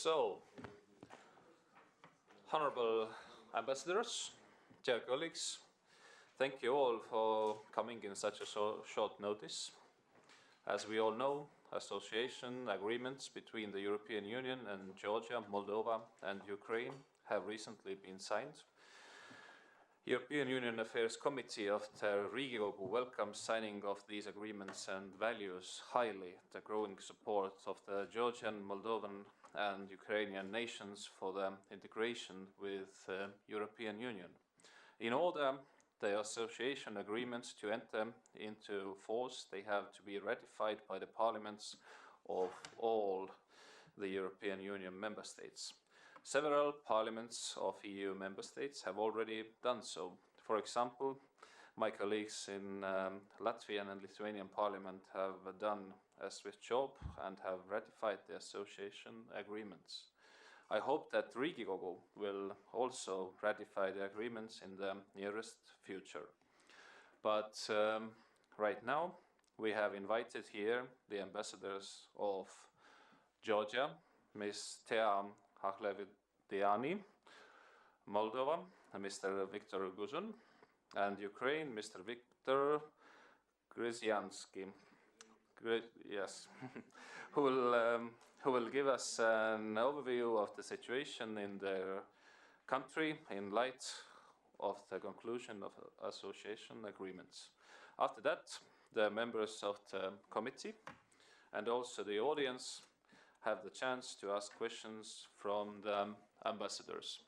So, honorable ambassadors, dear colleagues, thank you all for coming in such a short notice. As we all know, association agreements between the European Union and Georgia, Moldova and Ukraine have recently been signed. European Union Affairs Committee of the Riigikogu welcomes signing of these agreements and values highly the growing support of the Georgian, Moldovan and Ukrainian nations for the integration with the European Union. In order the association agreements to enter into force, they have to be ratified by the parliaments of all the European Union member states. Several parliaments of EU member states have already done so. For example, my colleagues in Latvian and Lithuanian parliament have done a swift job and have ratified the association agreements. I hope that Riigikogu will also ratify the agreements in the nearest future. But right now, we have invited here the ambassadors of Georgia, Ms. Tea Hahlevidiani, Moldova, Mr. Viktor Guzun, and Ukraine, Mr. Viktor Grziansky. Yes, who will give us an overview of the situation in their country in light of the conclusion of association agreements. After that, the members of the committee and also the audience have the chance to ask questions from the ambassadors.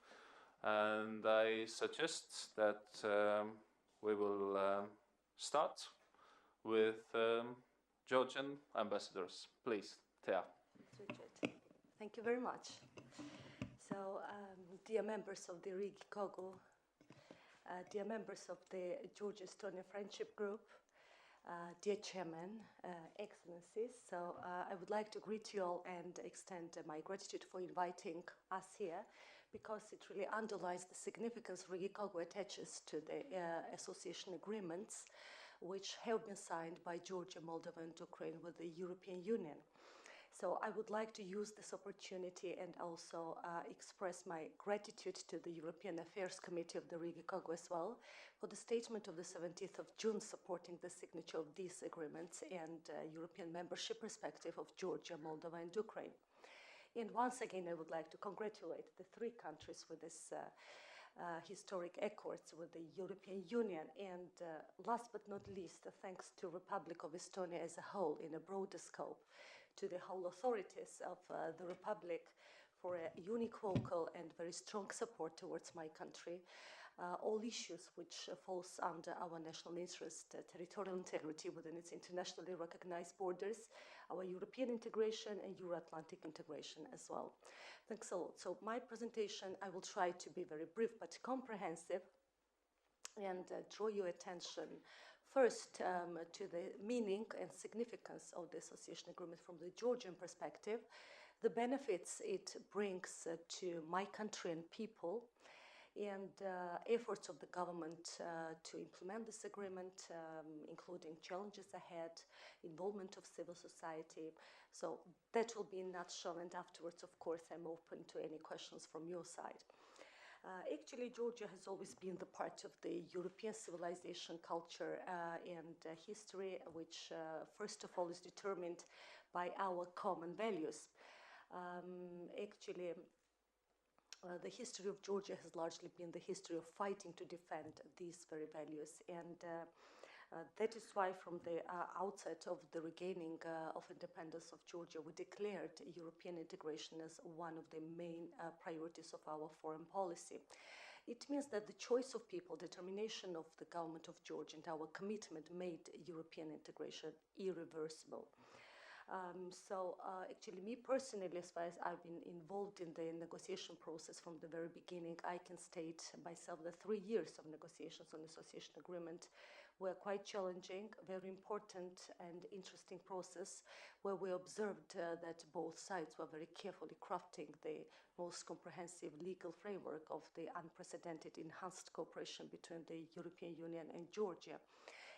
And I suggest that we will start with Georgian ambassadors. Please, Tea. Thank you very much. So, dear members of the Riigikogu, dear members of the Georgia-Estonia Friendship Group, dear Chairman, Excellencies, so I would like to greet you all and extend my gratitude for inviting us here, because it really underlines the significance Riigikogu attaches to the association agreements which have been signed by Georgia, Moldova and Ukraine with the European Union. So I would like to use this opportunity and also express my gratitude to the European Affairs Committee of the Riigikogu as well for the statement of the 17th of June supporting the signature of these agreements and European membership perspective of Georgia, Moldova and Ukraine. And once again, I would like to congratulate the three countries with this historic accords with the European Union. And last but not least, thanks to Republic of Estonia as a whole in a broader scope, to the whole authorities of the Republic for a unequivocal and very strong support towards my country. All issues which falls under our national interest, territorial integrity within its internationally recognized borders, our European integration and Euro-Atlantic integration as well. Thanks a lot. So my presentation, I will try to be very brief but comprehensive and draw your attention first to the meaning and significance of the association agreement from the Georgian perspective, the benefits it brings to my country and people, and efforts of the government to implement this agreement, including challenges ahead, involvement of civil society. So that will be in a nutshell, and afterwards, of course, I'm open to any questions from your side. Actually, Georgia has always been the part of the European civilization, culture and history, which first of all is determined by our common values. The history of Georgia has largely been the history of fighting to defend these very values, and that is why from the outset of the regaining of independence of Georgia, we declared European integration as one of the main priorities of our foreign policy. It means that the choice of people, determination of the government of Georgia and our commitment made European integration irreversible. Actually, me personally, as far as I've been involved in the negotiation process from the very beginning, I can state myself that 3 years of negotiations on the association agreement were quite challenging, very important and interesting process, where we observed that both sides were very carefully crafting the most comprehensive legal framework of the unprecedented enhanced cooperation between the European Union and Georgia.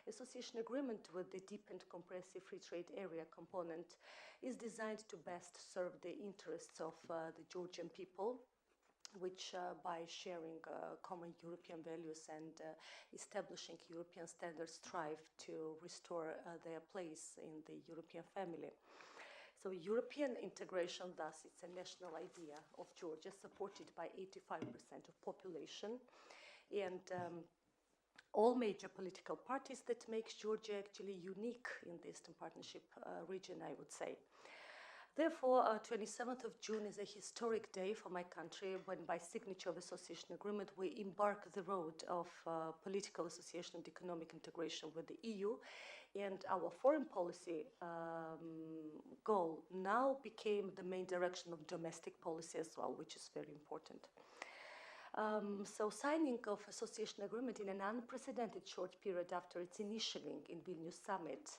Association agreement with the deep and comprehensive free trade area component is designed to best serve the interests of the Georgian people, which by sharing common European values and establishing European standards strive to restore their place in the European family. So European integration, thus, it's a national idea of Georgia, supported by 85% of population, and all major political parties that makes Georgia actually unique in the Eastern Partnership region, I would say. Therefore, 27th of June is a historic day for my country when, by signature of association agreement, we embark the road of political association and economic integration with the EU. And our foreign policy goal now became the main direction of domestic policy as well, which is very important. So signing of association agreement in an unprecedented short period after its initialing in Vilnius summit,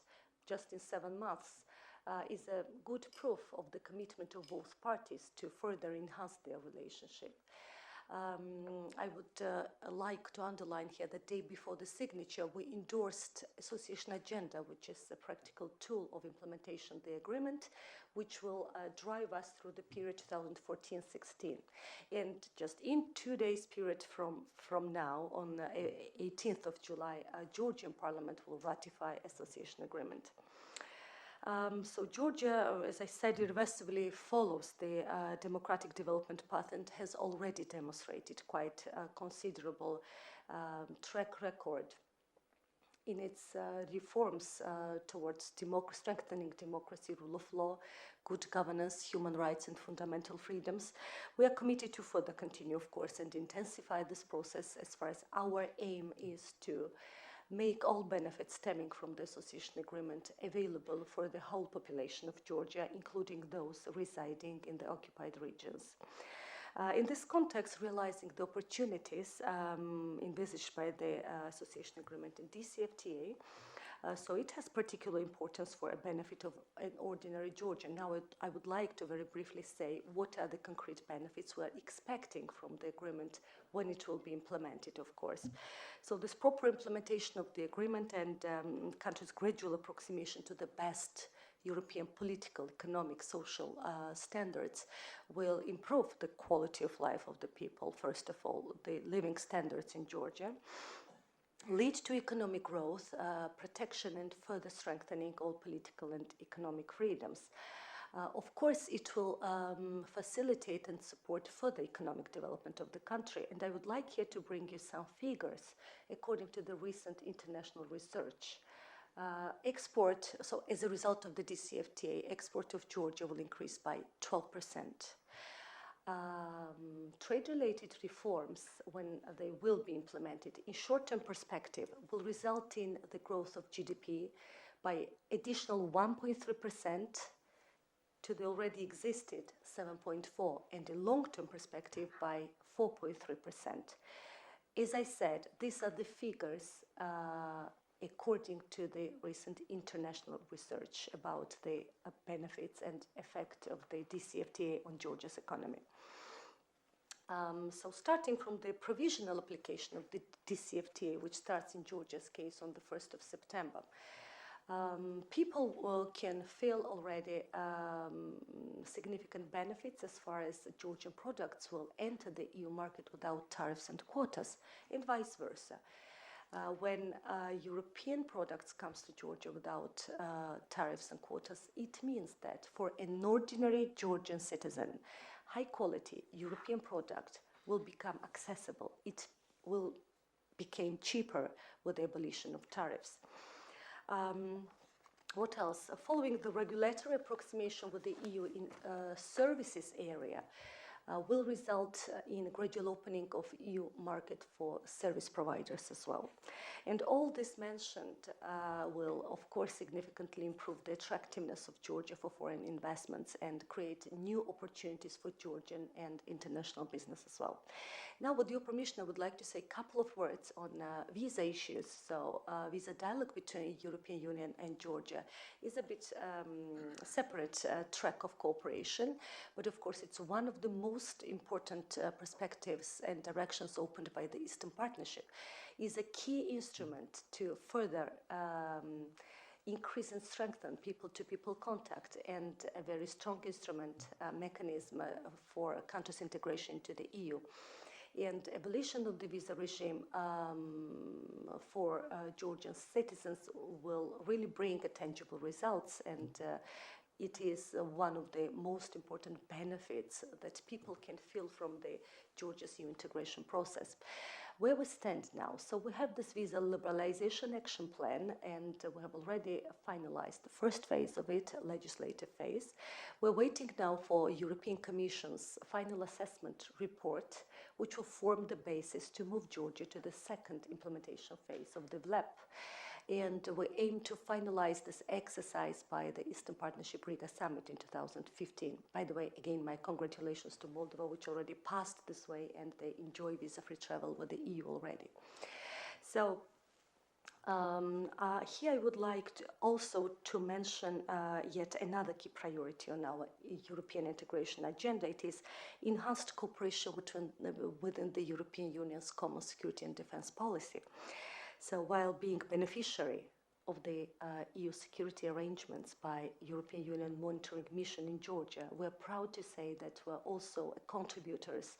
just in 7 months, is a good proof of the commitment of both parties to further enhance their relationship. I would like to underline here that the day before the signature, we endorsed association agenda, which is a practical tool of implementation of the agreement, which will drive us through the period 2014-16. And just in 2 days period from now, on 18th of July, Georgian parliament will ratify association agreement. So Georgia, as I said, irreversibly follows the democratic development path and has already demonstrated quite a considerable track record in its reforms towards strengthening democracy, rule of law, good governance, human rights and fundamental freedoms. We are committed to further continue, of course, and intensify this process as far as our aim is to make all benefits stemming from the association agreement available for the whole population of Georgia, including those residing in the occupied regions. In this context, realizing the opportunities envisaged by the association agreement in DCFTA, so it has particular importance for a benefit of an ordinary Georgian. Now I would like to very briefly say what are the concrete benefits we are expecting from the agreement when it will be implemented, of course. So this proper implementation of the agreement and countries' gradual approximation to the best European political, economic, social standards will improve the quality of life of the people, first of all, the living standards in Georgia, lead to economic growth, protection and further strengthening all political and economic freedoms. Of course, it will facilitate and support further economic development of the country. And I would like here to bring you some figures according to the recent international research. Export, so as a result of the DCFTA, export of Georgia will increase by 12%. Trade-related reforms, when they will be implemented in short-term perspective, will result in the growth of GDP by additional 1.3% to the already existed 7.4%, and in long-term perspective by 4.3%. As I said, these are the figures according to the recent international research about the benefits and effect of the DCFTA on Georgia's economy. So starting from the provisional application of the DCFTA, which starts in Georgia's case on the 1st of September, people can feel already significant benefits as far as Georgian products will enter the EU market without tariffs and quotas, and vice versa. When European products comes to Georgia without tariffs and quotas, it means that for an ordinary Georgian citizen, high-quality European product will become accessible. It will become cheaper with the abolition of tariffs. What else? Following the regulatory approximation with the EU in services area, will result in a gradual opening of EU market for service providers as well. And all this mentioned will, of course, significantly improve the attractiveness of Georgia for foreign investments and create new opportunities for Georgian and international business as well. Now, with your permission, I would like to say a couple of words on visa issues. So, visa dialogue between European Union and Georgia is a bit separate track of cooperation, but of course, it's one of the most most important perspectives and directions opened by the Eastern Partnership, is a key instrument to further increase and strengthen people-to-people contact, and a very strong instrument, mechanism for countries' integration into the EU. And abolition of the visa regime for Georgian citizens will really bring tangible results, and it is one of the most important benefits that people can feel from the Georgia's EU integration process. Where we stand now, so we have this visa liberalization action plan, and we have already finalized the first phase of it, legislative phase. We're waiting now for European Commission's final assessment report, which will form the basis to move Georgia to the second implementation phase of the VLEP. And we aim to finalize this exercise by the Eastern Partnership Riga Summit in 2015. By the way, again, my congratulations to Moldova, which already passed this way, and they enjoy visa-free travel with the EU already. So here I would like to also to mention yet another key priority on our European integration agenda. It is enhanced cooperation within the European Union's common security and defense policy. So while being beneficiary of the EU security arrangements by European Union monitoring mission in Georgia, we're proud to say that we're also contributors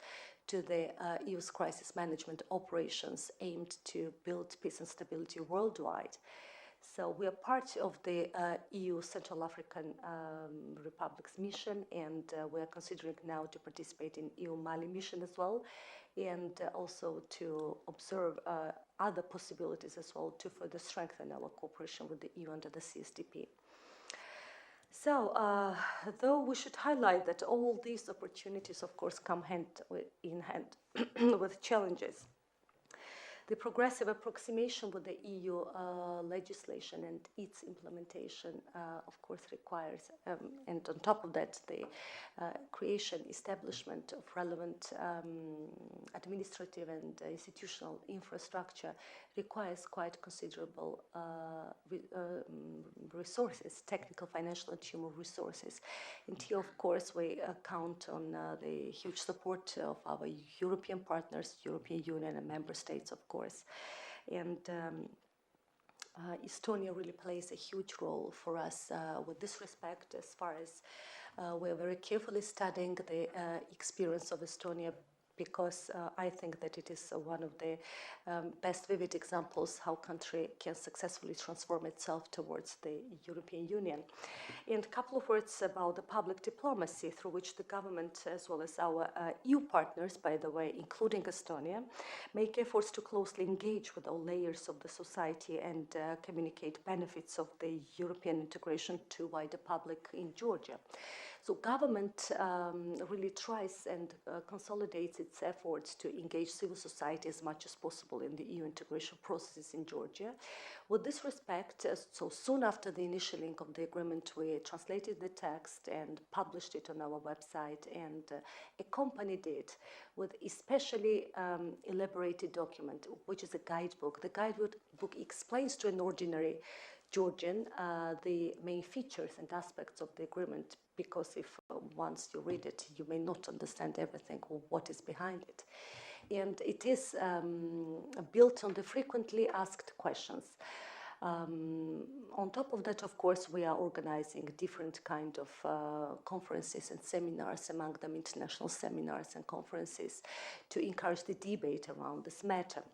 to the EU's crisis management operations aimed to build peace and stability worldwide. So we are part of the EU Central African Republic's mission, and we are considering now to participate in EU Mali mission as well, and also to observe other possibilities as well to further strengthen our cooperation with the EU under the CSDP. So, though we should highlight that all these opportunities, of course, come hand in hand with challenges. The progressive approximation with the EU legislation and its implementation, of course, requires, and on top of that, the establishment of relevant administrative and institutional infrastructure requires quite considerable resources, technical, financial, and human resources. And here, of course, we count on the huge support of our European partners, European Union and member states, of course. And Estonia really plays a huge role for us with this respect, as far as we're very carefully studying the experience of Estonia, because I think that it is one of the best vivid examples how a country can successfully transform itself towards the European Union. And a couple of words about the public diplomacy through which the government, as well as our EU partners, by the way, including Estonia, make efforts to closely engage with all layers of the society and communicate benefits of the European integration to wider public in Georgia. So government really tries and consolidates its efforts to engage civil society as much as possible in the EU integration processes in Georgia. With this respect, so soon after the initialing of the agreement, we translated the text and published it on our website, and accompanied it with a specially elaborated document, which is a guidebook. The guidebook explains to an ordinary Georgian the main features and aspects of the agreement, because if once you read it, you may not understand everything or what is behind it. And it is built on the frequently asked questions. On top of that, of course, we are organizing different kind of conferences and seminars, among them international seminars and conferences, to encourage the debate around this matter.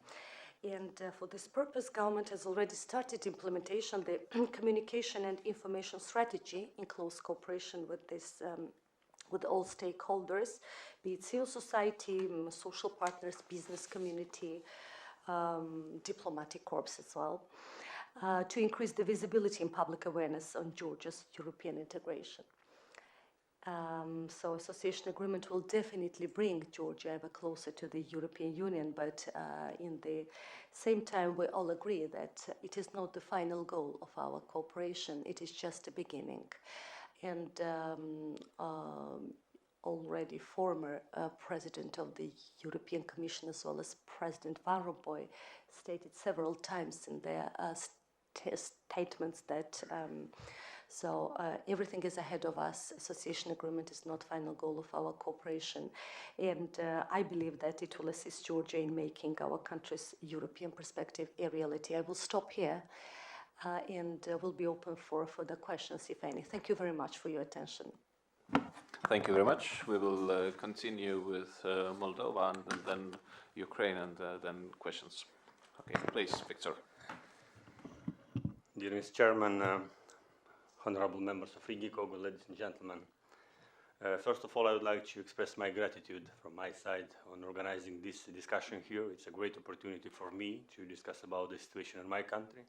And for this purpose, government has already started implementation of the communication and information strategy in close cooperation with this, with all stakeholders, be it civil society, social partners, business community, diplomatic corps as well, to increase the visibility and public awareness on Georgia's European integration. So association agreement will definitely bring Georgia ever closer to the European Union, but in the same time we all agree that it is not the final goal of our cooperation, it is just a beginning. And already former President of the European Commission, as well as President Van Rompuy, stated several times in their statements that So everything is ahead of us. Association agreement is not final goal of our cooperation. And I believe that it will assist Georgia in making our country's European perspective a reality. I will stop here and will be open for further questions, if any. Thank you very much for your attention. Thank you very much. We will continue with Moldova and then Ukraine and then questions. Okay, please, Victor. Dear Mr. Chairman, honorable members of Riigikogu, ladies and gentlemen. First of all, I would like to express my gratitude from my side on organizing this discussion here. It's a great opportunity for me to discuss about the situation in my country,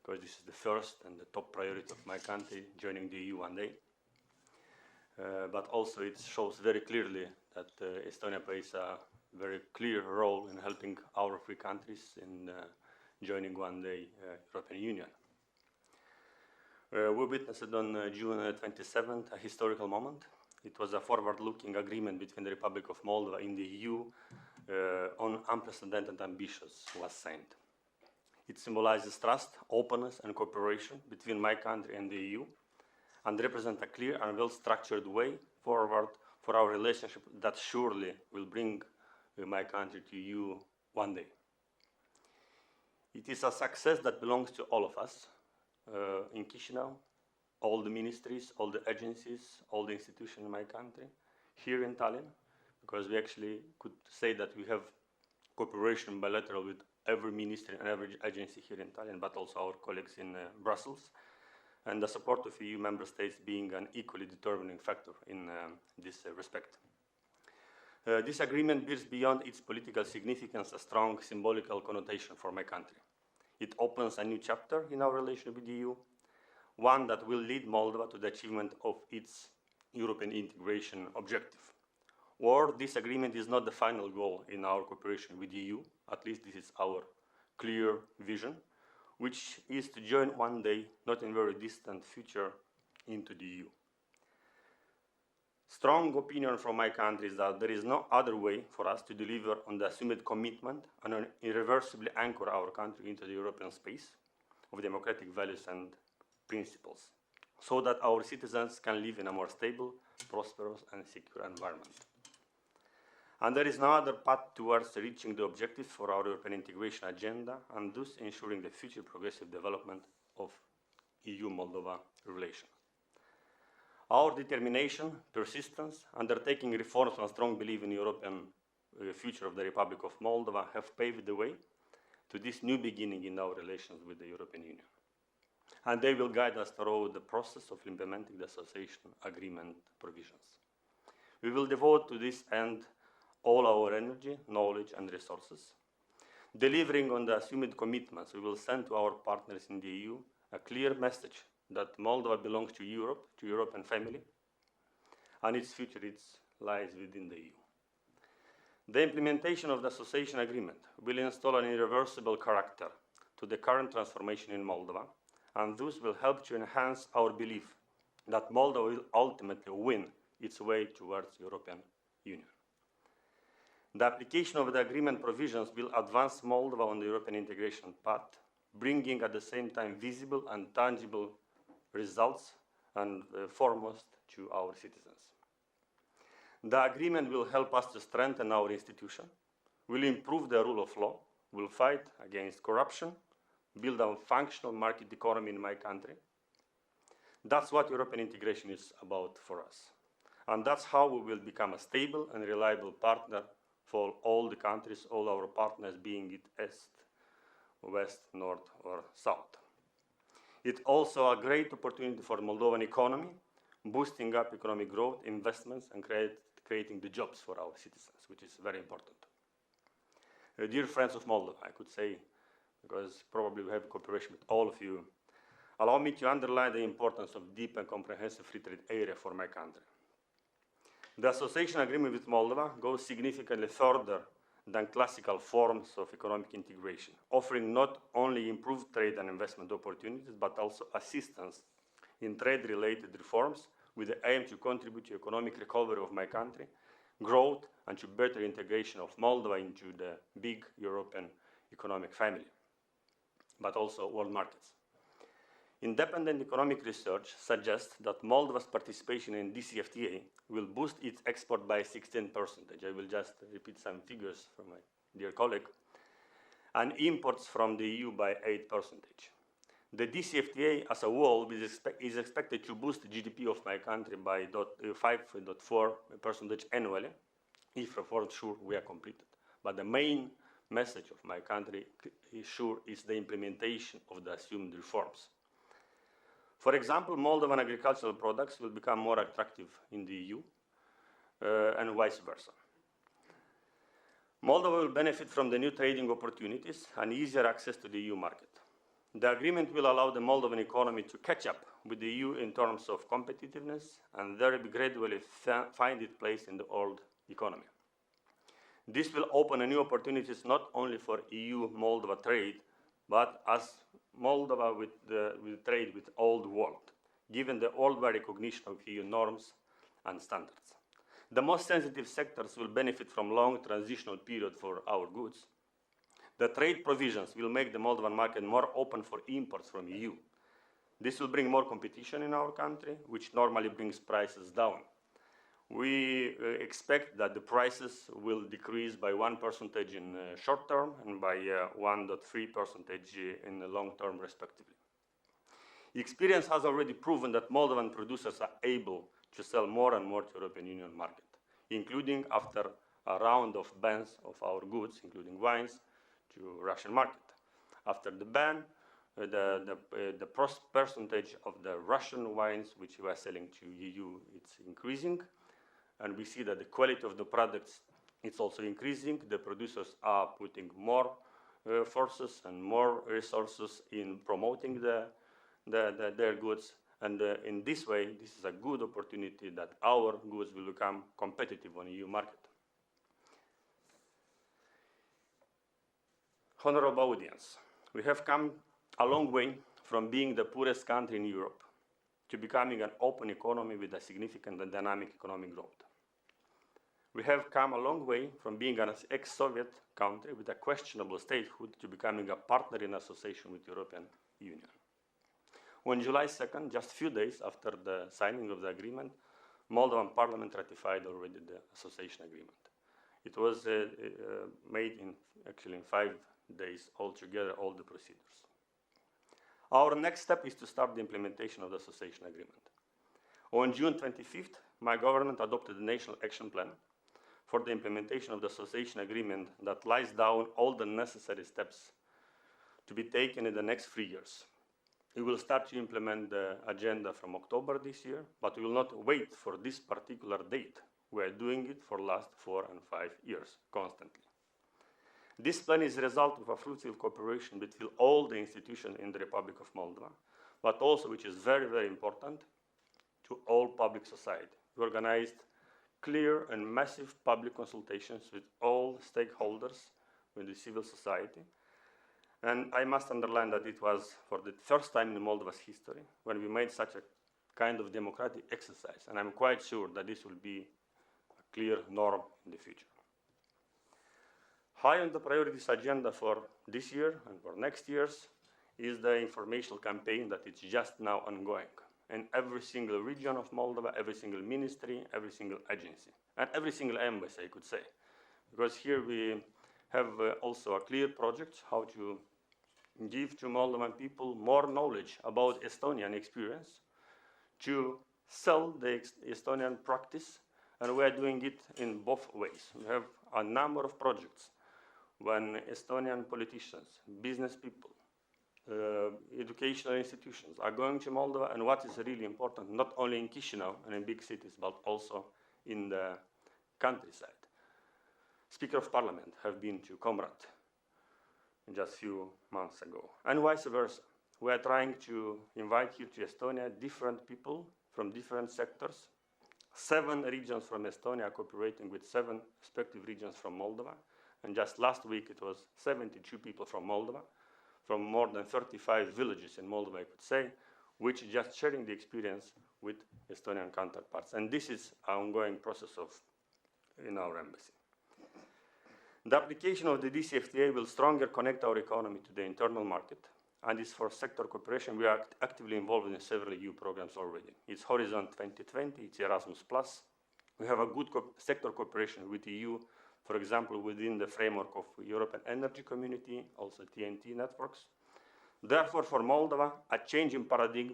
because this is the first and the top priority of my country, joining the EU one day. But also it shows very clearly that Estonia plays a very clear role in helping our three countries in joining one day European Union. We witnessed on June 27th a historical moment. It was a forward-looking agreement between the Republic of Moldova and the EU on unprecedented ambitions was signed. It symbolizes trust, openness, and cooperation between my country and the EU, and represent a clear and well-structured way forward for our relationship that surely will bring my country to EU one day. It is a success that belongs to all of us in Chisinau, all the ministries, all the agencies, all the institutions in my country, here in Tallinn, because we actually could say that we have cooperation bilateral with every ministry and every agency here in Tallinn, but also our colleagues in Brussels, and the support of EU member states being an equally determining factor in this respect. This agreement bears beyond its political significance a strong symbolical connotation for my country. It opens a new chapter in our relation with the EU, one that will lead Moldova to the achievement of its European integration objective. Or this agreement is not the final goal in our cooperation with the EU, at least this is our clear vision, which is to join one day, not in very distant future, into the EU. Strong opinion from my country is that there is no other way for us to deliver on the assumed commitment and irreversibly anchor our country into the European space of democratic values and principles, so that our citizens can live in a more stable, prosperous, and secure environment. And there is no other path towards reaching the objectives for our European integration agenda, and thus ensuring the future progressive development of EU-Moldova relations. Our determination, persistence, undertaking reforms and strong belief in the European future of the Republic of Moldova have paved the way to this new beginning in our relations with the European Union. And they will guide us through the process of implementing the association agreement provisions. We will devote to this end all our energy, knowledge, and resources. Delivering on the assumed commitments, we will send to our partners in the EU a clear message that Moldova belongs to Europe, to European family, and its future lies within the EU. The implementation of the association agreement will install an irreversible character to the current transformation in Moldova, and thus will help to enhance our belief that Moldova will ultimately win its way towards European Union. The application of the agreement provisions will advance Moldova on the European integration path, bringing at the same time visible and tangible results and foremost to our citizens. The agreement will help us to strengthen our institution, will improve the rule of law, will fight against corruption, build a functional market economy in my country. That's what European integration is about for us. And that's how we will become a stable and reliable partner for all the countries, all our partners, being it East, West, North, or South. It's also a great opportunity for the Moldovan economy, boosting up economic growth, investments, and creating the jobs for our citizens, which is very important. Dear friends of Moldova, I could say, because probably we have cooperation with all of you, allow me to underline the importance of deep and comprehensive free trade area for my country. The association agreement with Moldova goes significantly further than classical forms of economic integration, offering not only improved trade and investment opportunities, but also assistance in trade-related reforms with the aim to contribute to economic recovery of my country, growth, and to better integration of Moldova into the big European economic family, but also world markets. Independent economic research suggests that Moldova's participation in DCFTA will boost its export by 16%. I will just repeat some figures from my dear colleague. And imports from the EU by 8%. The DCFTA as a whole is expected to boost the GDP of my country by 5.4% annually, if for sure we are completed. But the main message of my country is sure is the implementation of the assumed reforms. For example, Moldovan agricultural products will become more attractive in the EU and vice versa. Moldova will benefit from the new trading opportunities and easier access to the EU market. The agreement will allow the Moldovan economy to catch up with the EU in terms of competitiveness and thereby gradually find its place in the old economy. This will open new opportunities not only for EU-Moldova trade, but as Moldova will trade with old world, given the worldwide recognition of EU norms and standards. The most sensitive sectors will benefit from long transitional period for our goods. The trade provisions will make the Moldovan market more open for imports from EU. This will bring more competition in our country, which normally brings prices down. We expect that the prices will decrease by 1% in short term and by 1.3% in the long term, respectively. Experience has already proven that Moldovan producers are able to sell more and more to the European Union market, including after a round of bans of our goods, including wines, to Russian market. After the ban, the percentage of the Russian wines which we are selling to EU, it's increasing. And we see that the quality of the products is also increasing. The producers are putting more forces and more resources in promoting their goods. And in this way, this is a good opportunity that our goods will become competitive on the EU market. Honorable audience, we have come a long way from being the poorest country in Europe to becoming an open economy with a significant and dynamic economic growth. We have come a long way from being an ex-Soviet country with a questionable statehood to becoming a partner in association with the European Union. On July 2nd, just a few days after the signing of the agreement, Moldovan Parliament ratified already the association agreement. It was made in 5 days altogether, all the procedures. Our next step is to start the implementation of the association agreement. On June 25th, my government adopted the National Action Plan for the implementation of the association agreement that lies down all the necessary steps to be taken in the next 3 years. We will start to implement the agenda from October this year, but we will not wait for this particular date. We are doing it for the last 4 and 5 years, constantly. This plan is the result of a fruitful cooperation between all the institutions in the Republic of Moldova, but also, which is very, very important, to all public society. We organized clear and massive public consultations with all stakeholders in the civil society. And I must underline that it was for the first time in Moldova's history when we made such a kind of democratic exercise. And I'm quite sure that this will be a clear norm in the future. High on the priorities agenda for this year and for next years is the informational campaign that is just now ongoing. In every single region of Moldova, every single ministry, every single agency, and every single embassy, I could say. Because here we have also a clear project how to give to Moldovan people more knowledge about Estonian experience, to sell the Estonian practice, and we are doing it in both ways. We have a number of projects when Estonian politicians, business people, educational institutions are going to Moldova, and what is really important, not only in Chisinau and in big cities, but also in the countryside. Speaker of Parliament have been to Comrat just a few months ago, and vice versa. We are trying to invite here to Estonia different people from different sectors. 7 regions from Estonia cooperating with 7 respective regions from Moldova. And just last week it was 72 people from Moldova, from more than 35 villages in Moldova, I could say, which is just sharing the experience with Estonian counterparts. And this is an ongoing process in our embassy. The application of the DCFTA will stronger connect our economy to the internal market and is for sector cooperation. We are actively involved in several EU programs already. It's Horizon 2020, it's Erasmus+. We have a good sector cooperation with the EU, for example, within the framework of European Energy Community, also TNT networks. Therefore, for Moldova, a change in paradigm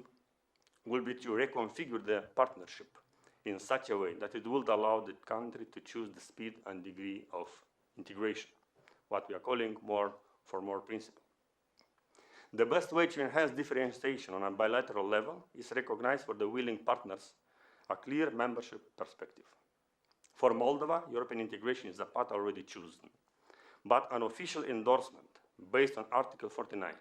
will be to reconfigure the partnership in such a way that it would allow the country to choose the speed and degree of integration, what we are calling more for more principle. The best way to enhance differentiation on a bilateral level is recognize for the willing partners a clear membership perspective. For Moldova, European integration is a path already chosen, but an official endorsement based on Article 49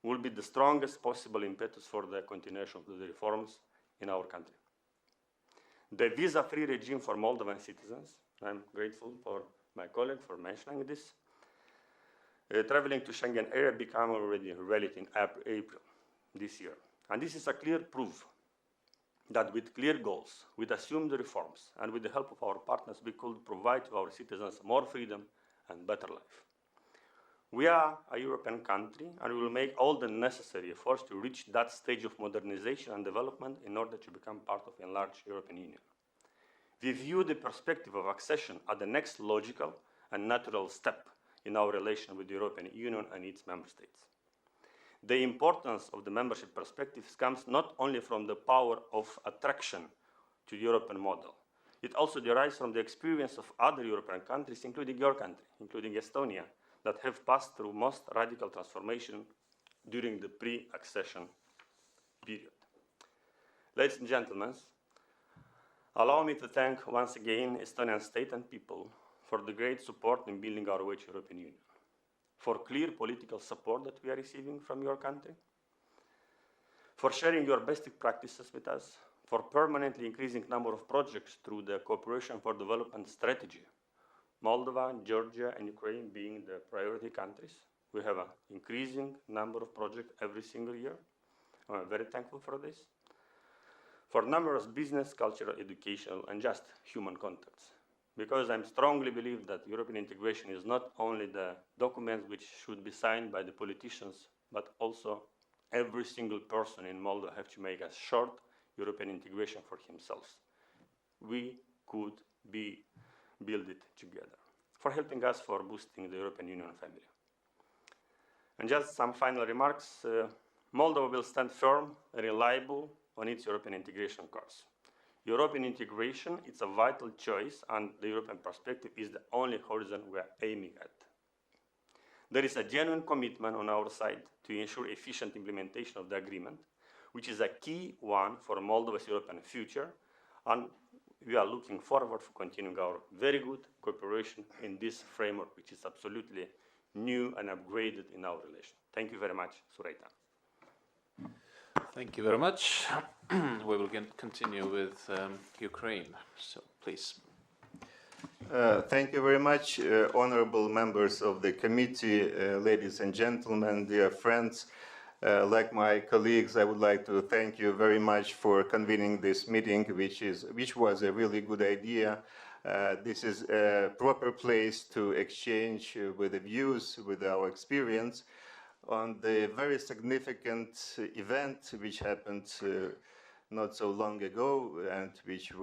will be the strongest possible impetus for the continuation of the reforms in our country. The visa-free regime for Moldovan citizens, I'm grateful for my colleague for mentioning this, traveling to Schengen area became already a reality in April this year. And this is a clear proof that with clear goals, with assumed reforms, and with the help of our partners, we could provide to our citizens more freedom and better life. We are a European country, and we will make all the necessary efforts to reach that stage of modernization and development in order to become part of the enlarged European Union. We view the perspective of accession as the next logical and natural step in our relation with the European Union and its member states. The importance of the membership perspective comes not only from the power of attraction to the European model, it also derives from the experience of other European countries, including your country, including Estonia, that have passed through most radical transformation during the pre-accession period. Ladies and gentlemen, allow me to thank once again Estonian state and people for the great support in building our way to European Union, for clear political support that we are receiving from your country, for sharing your best practices with us, for permanently increasing number of projects through the Cooperation for Development strategy, Moldova, Georgia, and Ukraine being the priority countries. We have an increasing number of projects every single year. I'm very thankful for this. For numerous business, cultural, educational, and just human contacts. Because I strongly believe that European integration is not only the document which should be signed by the politicians, but also every single person in Moldova has to make a short European integration for himself. We could build it together, for helping us for boosting the European Union family. And just some final remarks. Moldova will stand firm and reliable on its European integration course. European integration is a vital choice, and the European perspective is the only horizon we are aiming at. There is a genuine commitment on our side to ensure efficient implementation of the agreement, which is a key one for Moldova's European future, and we are looking forward to continuing our very good cooperation in this framework, which is absolutely new and upgraded in our relation. Thank you very much, Sureita. Thank you very much. We will continue with Ukraine, so please. Thank you very much, honorable members of the committee, ladies and gentlemen, dear friends. Like my colleagues, I would like to thank you very much for convening this meeting, which was a really good idea. This is a proper place to exchange with the views, with our experience on the very significant event which happened not so long ago, and which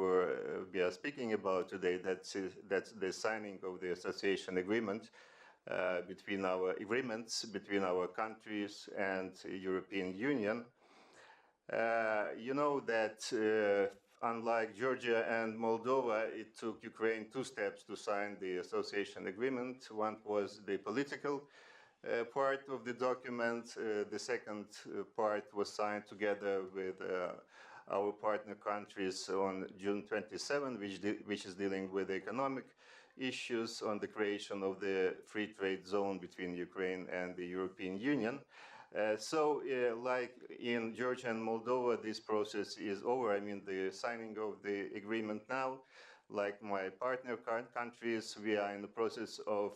we are speaking about today. That's the signing of the association agreement between our countries and the European Union. You know that unlike Georgia and Moldova, it took Ukraine 2 steps to sign the association agreement. One was the political part of the document. The second part was signed together with our partner countries on June 27, which is dealing with economic issues on the creation of the free trade zone between Ukraine and the European Union. Like in Georgia and Moldova, this process is over. I mean, the signing of the agreement now. Like my partner countries, we are in the process of,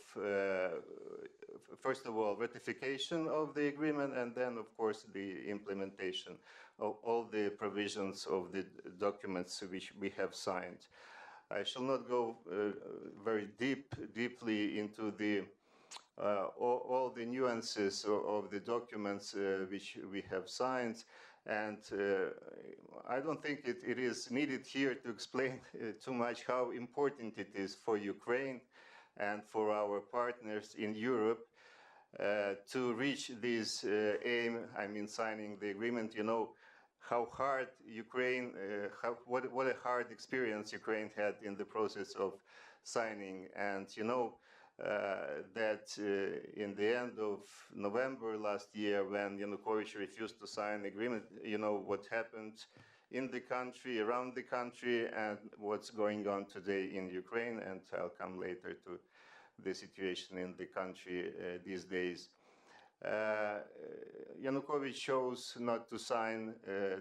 first of all, ratification of the agreement, and then, of course, the implementation of all the provisions of the documents which we have signed. I shall not go very deeply into the all the nuances of the documents which we have signed. And I don't think it is needed here to explain too much how important it is for Ukraine and for our partners in Europe to reach this aim, I mean, signing the agreement. You know how hard Ukraine, what a hard experience Ukraine had in the process of signing. And you know that in the end of November last year, when Yanukovych refused to sign the agreement, you know what happened in the country, around the country, and what's going on today in Ukraine. And I'll come later to the situation in the country these days. Yanukovych chose not to sign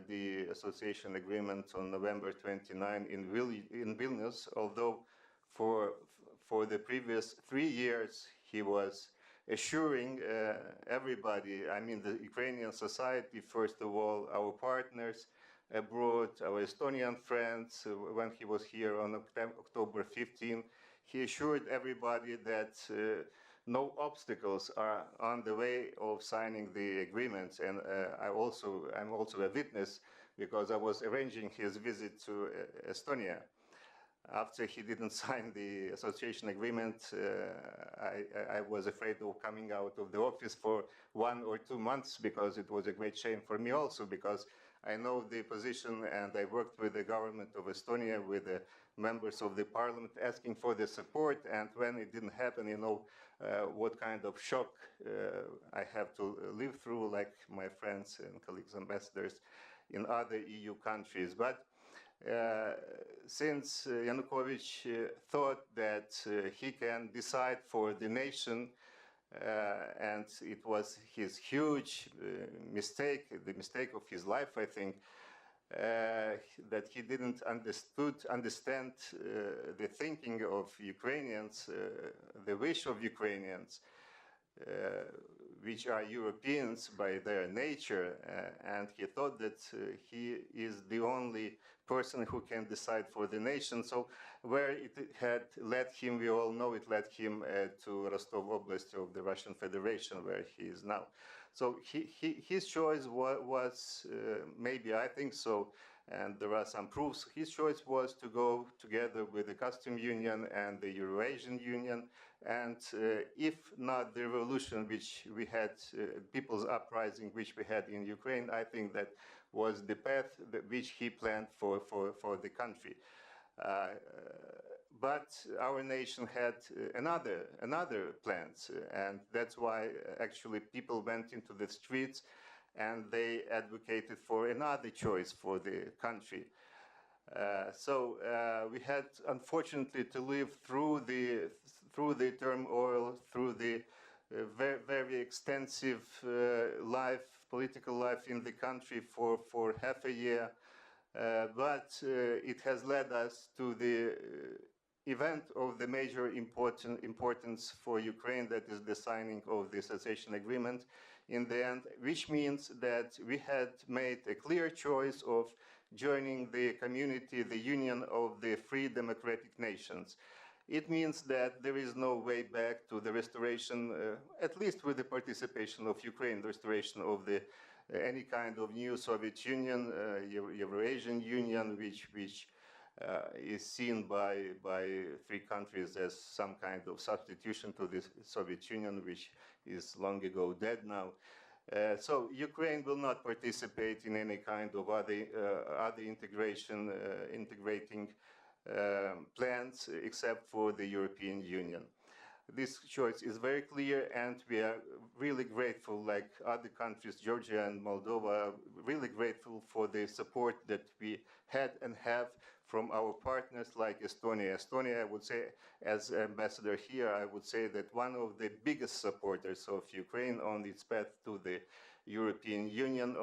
the association agreement on November 29 in Vilnius, although for the previous 3 years he was assuring everybody, I mean the Ukrainian society, first of all, our partners abroad, our Estonian friends, when he was here on October 15, he assured everybody that no obstacles are on the way of signing the agreement. And I'm also a witness because I was arranging his visit to Estonia. After he didn't sign the association agreement, I was afraid of coming out of the office for 1 or 2 months, because it was a great shame for me also, because I know the position and I worked with the government of Estonia, with the members of the parliament, asking for the support. And when it didn't happen, you know what kind of shock I have to live through, like my friends and colleagues ambassadors in other EU countries. But since Yanukovych thought that he can decide for the nation, and it was his huge mistake, the mistake of his life, I think, that he didn't understand the thinking of Ukrainians, the wish of Ukrainians, which are Europeans by their nature, and he thought that he is the only person who can decide for the nation. So where it had led him, we all know it led him to Rostov Oblast of the Russian Federation, where he is now. So his choice was, maybe I think so, and there are some proofs, his choice was to go together with the Custom Union and the Eurasian Union. And if not the revolution which we had, people's uprising which we had in Ukraine, I think that was the path which he planned for the country. But our nation had another plans, and that's why actually people went into the streets and they advocated for another choice for the country. So we had, unfortunately, to live through the turmoil, through the very extensive political life in the country for half a year. But it has led us to the event of the major importance for Ukraine, that is the signing of the association agreement in the end, which means that we had made a clear choice of joining the community, the union of the free democratic nations. It means that there is no way back to the restoration, at least with the participation of Ukraine, the restoration of the any kind of new Soviet Union, Eurasian Union, which is seen by 3 countries as some kind of substitution to the Soviet Union, which is long ago dead now. So Ukraine will not participate in any kind of other integrating plans except for the European Union. This choice is very clear, and we are really grateful, like other countries, Georgia and Moldova, really grateful for the support that we had and have from our partners like Estonia. Estonia, I would say, as ambassador here, I would say that one of the biggest supporters of Ukraine on its path to the European Union,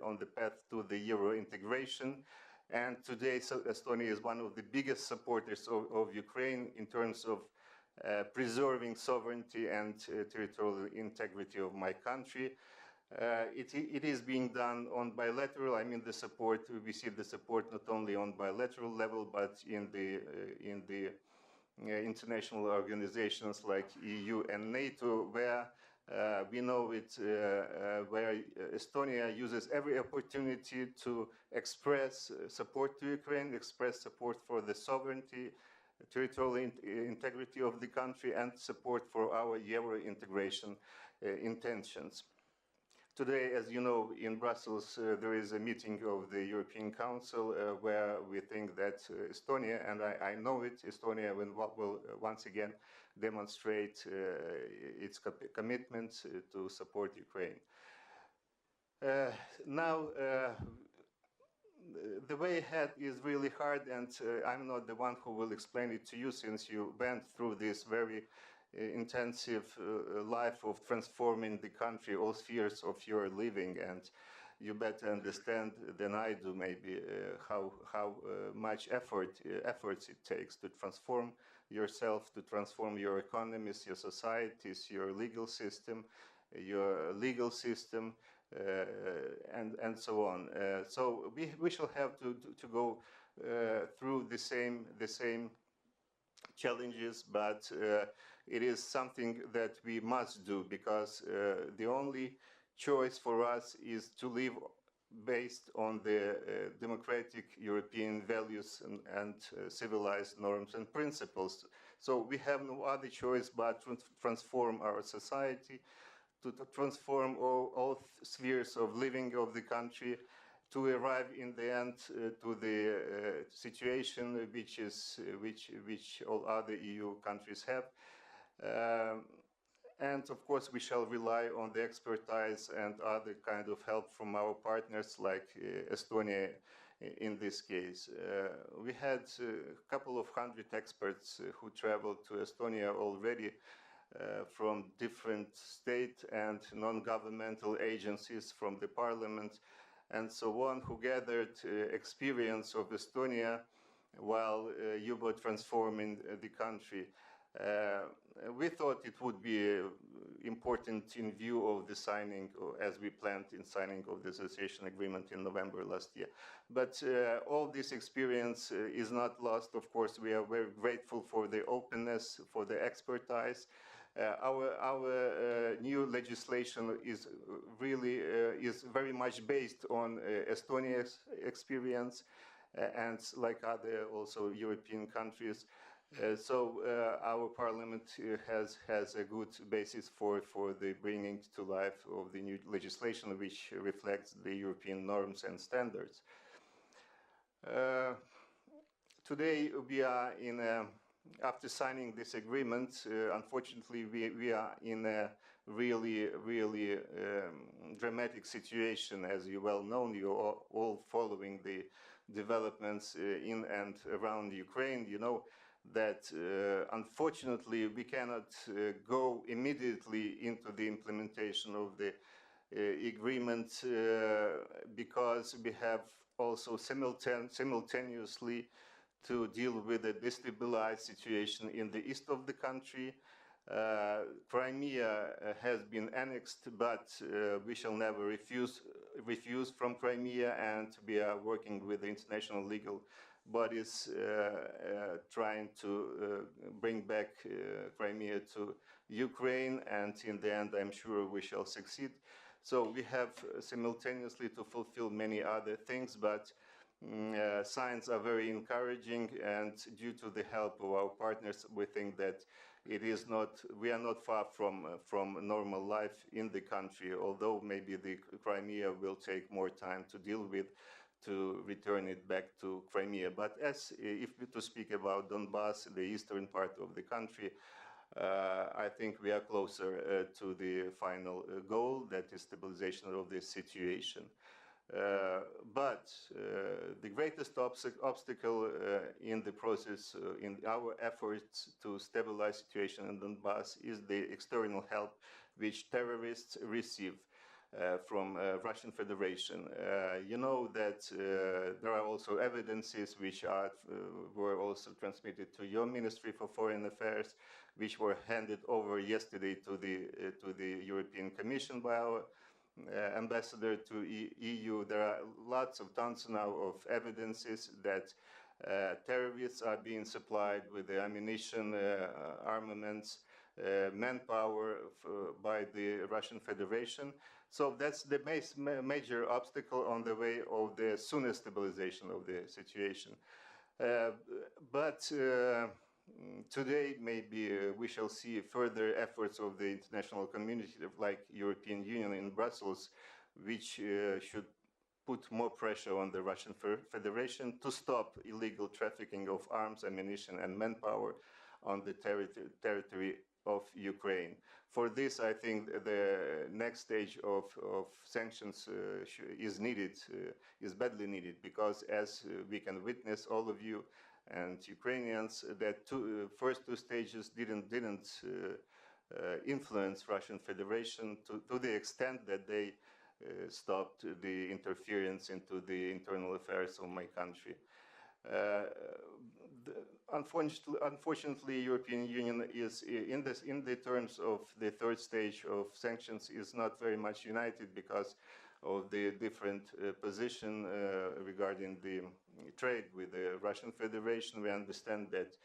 on the path to the Euro integration. And today, Estonia is one of the biggest supporters of Ukraine in terms of preserving sovereignty and territorial integrity of my country. It is being done on bilateral. I mean, the support, we see the support not only on bilateral level, but in the international organizations like EU and NATO, where we know it, where Estonia uses every opportunity to express support to Ukraine, express support for the sovereignty, territorial integrity of the country, and support for our Euro integration intentions. Today, as you know, in Brussels, there is a meeting of the European Council where we think that Estonia, and I know it, Estonia will once again demonstrate its commitment to support Ukraine. Now, the way ahead is really hard, and I'm not the one who will explain it to you, since you went through this very intensive life of transforming the country, all spheres of your living, and you better understand than I do maybe how much efforts it takes to transform yourself, to transform your economies, your societies, your legal system, and so on. So we shall have to go through the same challenges, but it is something that we must do, because the only choice for us is to live based on the democratic European values and civilized norms and principles. So we have no other choice but to transform our society, to transform all spheres of living of the country, to arrive in the end to the situation which all other EU countries have. And of course, we shall rely on the expertise and other kind of help from our partners, like Estonia in this case. We had a couple of hundred experts who traveled to Estonia already from different state and non-governmental agencies, from the parliament, and so on, who gathered experience of Estonia while you were transforming the country. We thought it would be important in view of the signing, as we planned in signing of the association agreement in November last year. But all this experience is not lost. Of course, we are very grateful for the openness, for the expertise. Our new legislation is really is very much based on Estonia's experience, and like other also European countries. So our parliament has a good basis for the bringing to life of the new legislation, which reflects the European norms and standards. Today we are in a, after signing this agreement, unfortunately we are in a really dramatic situation, as you well know. You are all following the developments in and around Ukraine. You know that unfortunately we cannot go immediately into the implementation of the agreement because we have also simultaneously to deal with a destabilized situation in the east of the country. Crimea has been annexed, but we shall never refuse from Crimea, and we are working with the international legal bodies trying to bring back Crimea to Ukraine, and in the end I'm sure we shall succeed. So we have simultaneously to fulfill many other things, but signs are very encouraging, and due to the help of our partners, we think that it is not, we are not far from normal life in the country, although maybe the Crimea will take more time to deal with, to return it back to Crimea. But as if we to speak about Donbass, the eastern part of the country, I think we are closer to the final goal, that is stabilization of the situation. But the greatest obstacle in the process, in our efforts to stabilize situation in Donbass, is the external help which terrorists receive from Russian Federation. You know that there are also evidences which were also transmitted to your Ministry for Foreign Affairs, which were handed over yesterday to the European Commission by our ambassador to EU. There are lots of tons now of evidences that Terrorists are being supplied with the ammunition, armaments, manpower by the Russian Federation. So that's the major obstacle on the way of the sooner stabilization of the situation. But today, maybe we shall see further efforts of the international community, like European Union in Brussels, which should put more pressure on the Russian Federation to stop illegal trafficking of arms, ammunition, and manpower on the territory of Ukraine. For this, I think the next stage of sanctions is needed, is badly needed, because as we can witness, all of you and Ukrainians, that first two stages didn't influence Russian Federation to the extent that they stopped the interference into the internal affairs of my country. Unfortunately, European Union is in the terms of the third stage of sanctions is not very much united because of the different position regarding the trade with the Russian Federation. We understand that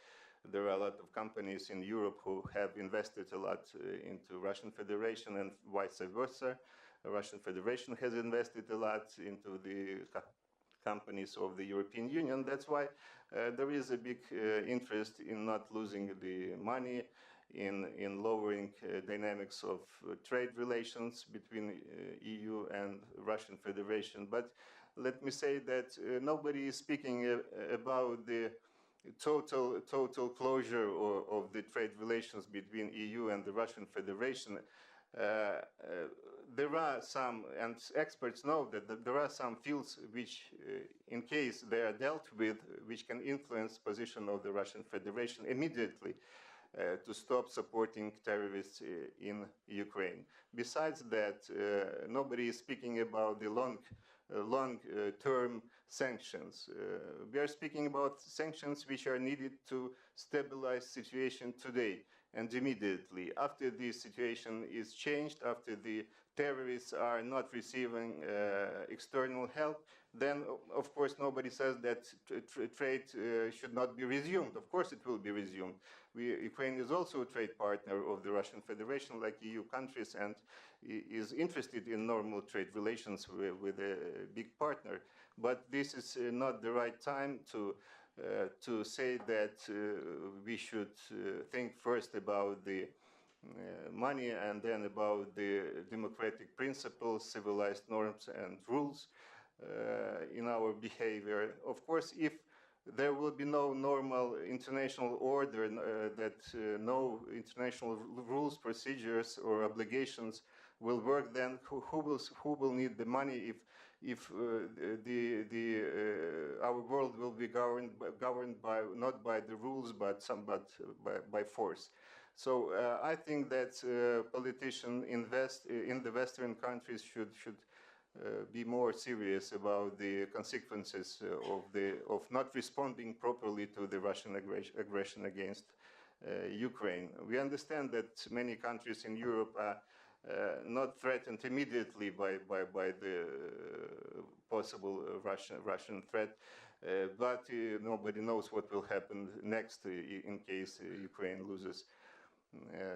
there are a lot of companies in Europe who have invested a lot into Russian Federation and vice versa. The Russian Federation has invested a lot into the companies of the European Union. That's why there is a big interest in not losing the money, in lowering dynamics of trade relations between EU and Russian Federation. But let me say that nobody is speaking about the total closure of the trade relations between EU and the Russian Federation. There are some, and experts know that there are some fields which, in case they are dealt with, which can influence position of the Russian Federation immediately to stop supporting terrorists in Ukraine. Besides that, nobody is speaking about the long-term sanctions. We are speaking about sanctions which are needed to stabilize situation today and immediately. After this situation is changed, after the terrorists are not receiving external help, then of course nobody says that trade should not be resumed. Of course it will be resumed. Ukraine is also a trade partner of the Russian Federation, like EU countries, and is interested in normal trade relations with a big partner. But this is not the right time to say that we should think first about the money and then about the democratic principles, civilized norms and rules in our behavior. Of course, if there will be no normal international order, no international rules, procedures or obligations will work, then who will need the money if our world will be governed by not by the rules but by force. So I think that politicians in the Western countries should be more serious about the consequences of not responding properly to the Russian aggression against Ukraine. We understand that many countries in Europe are not threatened immediately by the possible Russian threat, but nobody knows what will happen next in case Ukraine loses.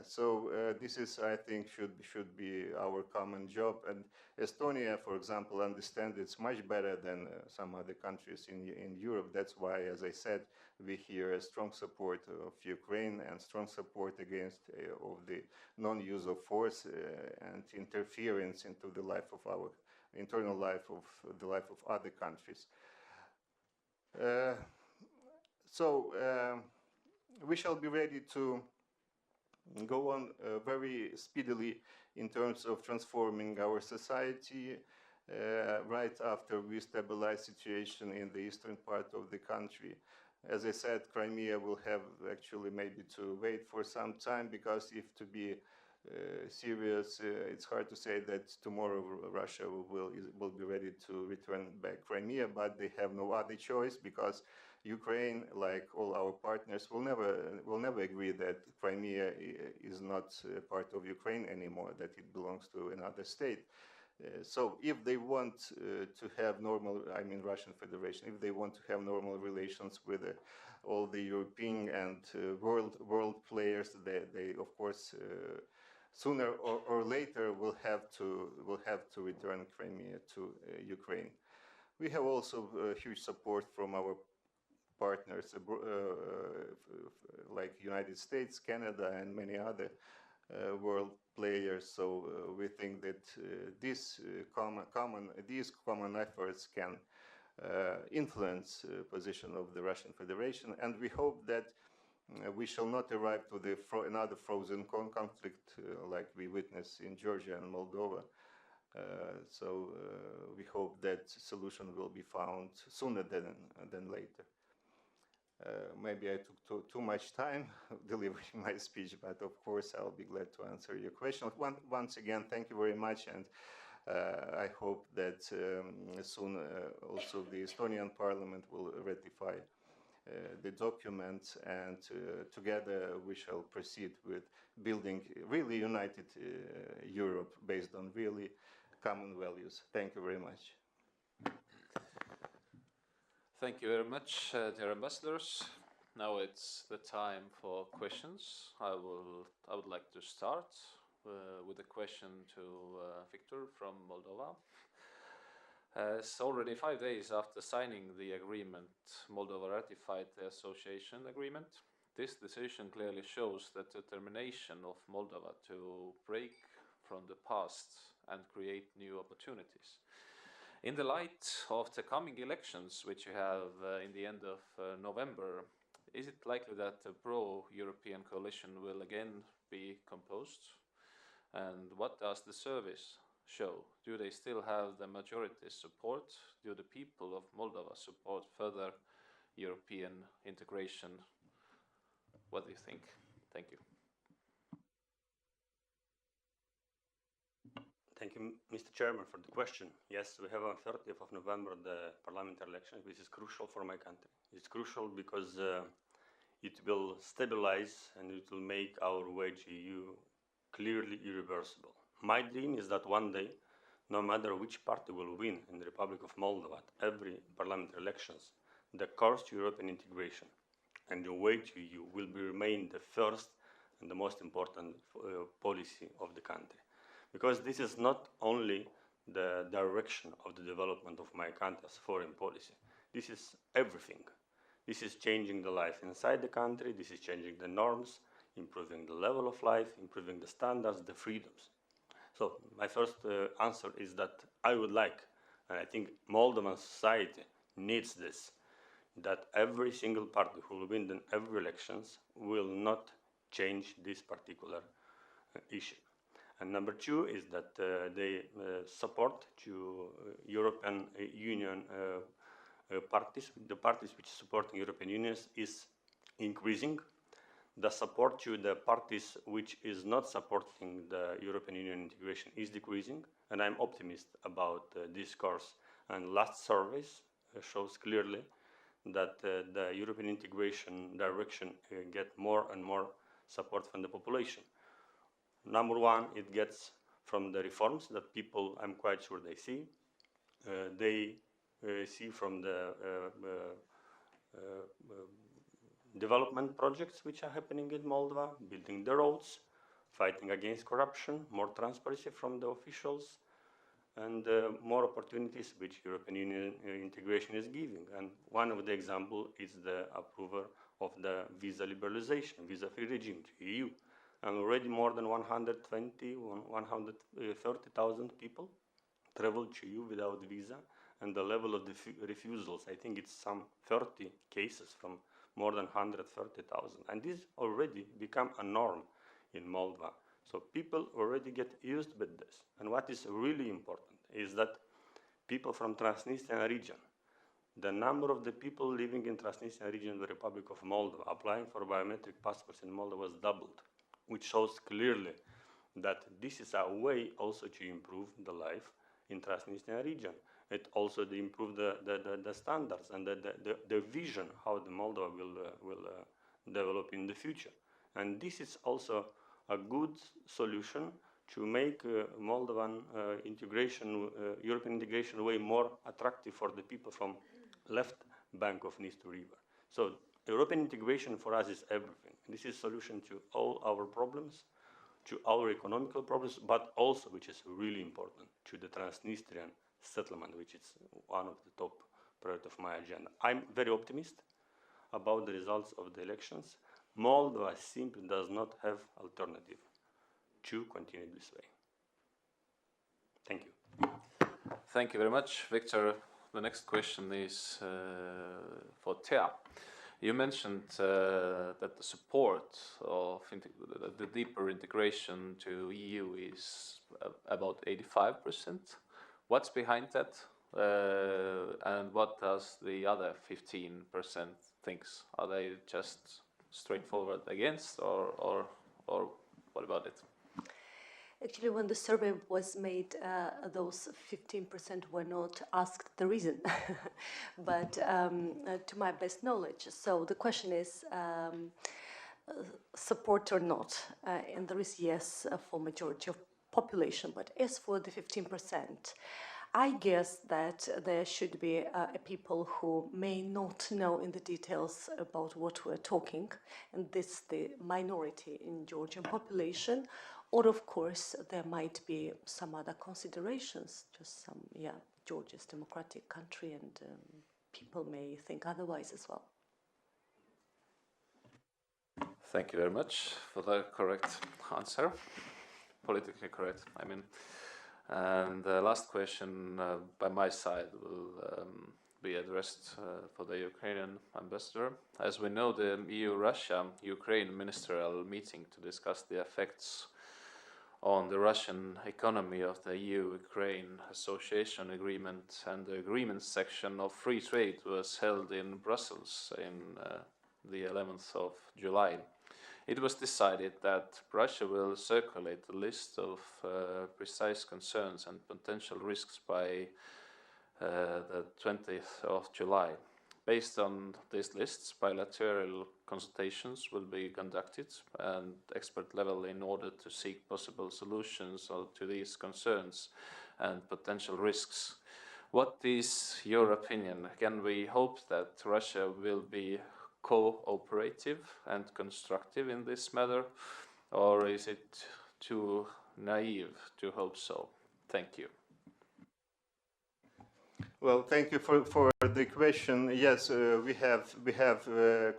So this is, I think, should be our common job. And Estonia, for example, understands it's much better than some other countries in Europe. That's why, as I said, we hear a strong support of Ukraine and strong support against of the non-use of force and interference into the life of our internal life of the life of other countries. So we shall be ready to go on very speedily in terms of transforming our society right after we stabilize situation in the eastern part of the country. As I said, Crimea will have actually maybe to wait for some time, because if to be serious, it's hard to say that tomorrow Russia will be ready to return back Crimea, but they have no other choice, because Ukraine, like all our partners, will never agree that Crimea is not part of Ukraine anymore, that it belongs to another state. So if they want to have normal, I mean Russian Federation, if they want to have normal relations with all the European and world players, they of course sooner or later will have to return Crimea to Ukraine. We have also huge support from our partners like United States, Canada, and many other world players. So we think that these common efforts can influence position of the Russian Federation, and we hope that we shall not arrive to another frozen conflict like we witnessed in Georgia and Moldova. So we hope that solution will be found sooner than later. Maybe I took too much time delivering my speech, but of course I'll be glad to answer your questions. Once again, thank you very much, and I hope that soon also the Estonian Parliament will ratify the document, and together we shall proceed with building really united Europe based on really common values. Thank you very much. Thank you very much, dear ambassadors. Now it's the time for questions. I would like to start with a question to Victor from Moldova. It's already 5 days after signing the agreement, Moldova ratified the association agreement. This decision clearly shows the determination of Moldova to break from the past and create new opportunities. In the light of the coming elections, which you have in the end of November, is it likely that a pro-European coalition will again be composed? And what does the service show? Do they still have the majority support? Do the people of Moldova support further European integration? What do you think? Thank you. Thank you, Mr. Chairman, for the question. Yes, we have on 30th of November the parliamentary elections, which is crucial for my country. It's crucial because it will stabilize and it will make our way to EU clearly irreversible. My dream is that one day, no matter which party will win in the Republic of Moldova at every parliamentary elections, the course to European integration and the way to EU will remain the first and the most important policy of the country. Because this is not only the direction of the development of my country's foreign policy. This is everything. This is changing the life inside the country, this is changing the norms, improving the level of life, improving the standards, the freedoms. So my first answer is that I would like, and I think Moldovan society needs this, that every single party who will win in every elections will not change this particular issue. And number two is that they support to European Union parties. The parties which support European Union is increasing. The support to the parties which is not supporting the European Union integration is decreasing. And I'm optimist about this course. And last surveys shows clearly that the European integration direction get more and more support from the population. Number one, it gets from the reforms that people, I'm quite sure they see. They see from the development projects which are happening in Moldova, building the roads, fighting against corruption, more transparency from the officials, and more opportunities which European Union integration is giving. And one of the examples is the approval of the visa liberalization, visa-free regime to EU. And already more than 130,000 people travel to EU without visa, and the level of the refusals, I think it's some 30 cases from more than 130,000. And this already become a norm in Moldova. So people already get used with this. And what is really important is that people from Transnistrian region, the number of the people living in Transnistrian region, the Republic of Moldova, applying for biometric passports in Moldova was doubled, which shows clearly that this is a way also to improve the life in Transnistrian region. It also to improve the standards and the vision how the Moldova will develop in the future. And this is also a good solution to make Moldovan European integration way more attractive for the people from left bank of Dniester River. So European integration for us is everything. This is a solution to all our problems, to our economical problems, but also, which is really important, to the Transnistrian settlement, which is one of the top priorities of my agenda. I'm very optimistic about the results of the elections. Moldova simply does not have alternative to continue this way. Thank you. Thank you very much, Victor. The next question is for Tea. You mentioned that the support of the deeper integration to EU is about 85%. What's behind that? And what does the other 15% think? Are they just straightforward against, or what about it? Actually, when the survey was made, those 15% were not asked the reason, but to my best knowledge. So the question is support or not, and there is yes for majority of population, but as for the 15%, I guess that there should be people who may not know in the details about what we're talking, and this is the minority in Georgian population. Or, of course, there might be some other considerations, just some, Georgia's democratic country, and people may think otherwise as well. Thank you very much for the correct answer. Politically correct, I mean. And the last question by my side will be addressed for the Ukrainian ambassador. As we know, the EU-Russia-Ukraine ministerial meeting to discuss the effects on the Russian economy of the EU-Ukraine Association Agreement and the agreement section of free trade was held in Brussels in the 11th of July. It was decided that Russia will circulate a list of precise concerns and potential risks by the 20th of July. Based on these lists, bilateral consultations will be conducted at expert level in order to seek possible solutions to these concerns and potential risks. What is your opinion? Can we hope that Russia will be cooperative and constructive in this matter, or is it too naive to hope so? Thank you. Well, thank you for the question. Yes, we have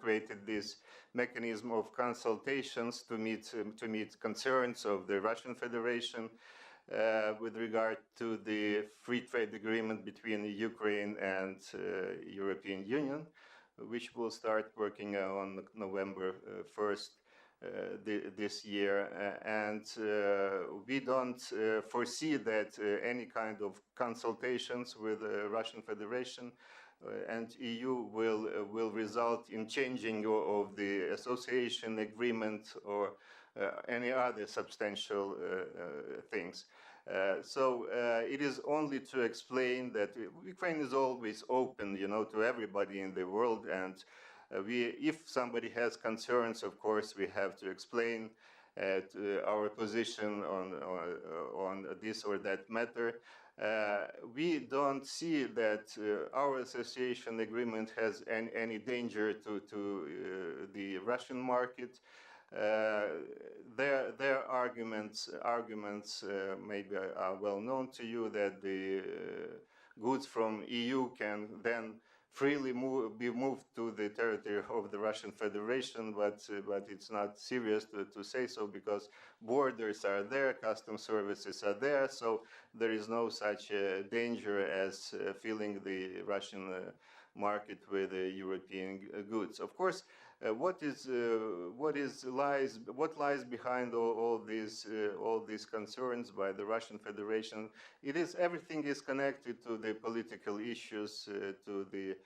created this mechanism of consultations to meet concerns of the Russian Federation with regard to the free trade agreement between Ukraine and European Union, which will start working on November 1st this year, and we don't foresee that any kind of consultations with the Russian Federation and EU will result in changing of the association agreement or any other substantial things. So it is only to explain that Ukraine is always open, to everybody in the world, and if somebody has concerns, of course, we have to explain our position on this or that matter. We don't see that our association agreement has any danger to the Russian market. Their arguments maybe are well known to you, that the goods from EU can then freely be moved to the territory of the Russian Federation, but it's not serious to say so, because borders are there, customs services are there, so there is no such danger as filling the Russian market with European goods. Of course, what lies behind all these concerns by the Russian Federation? Everything is connected to the political issues, to the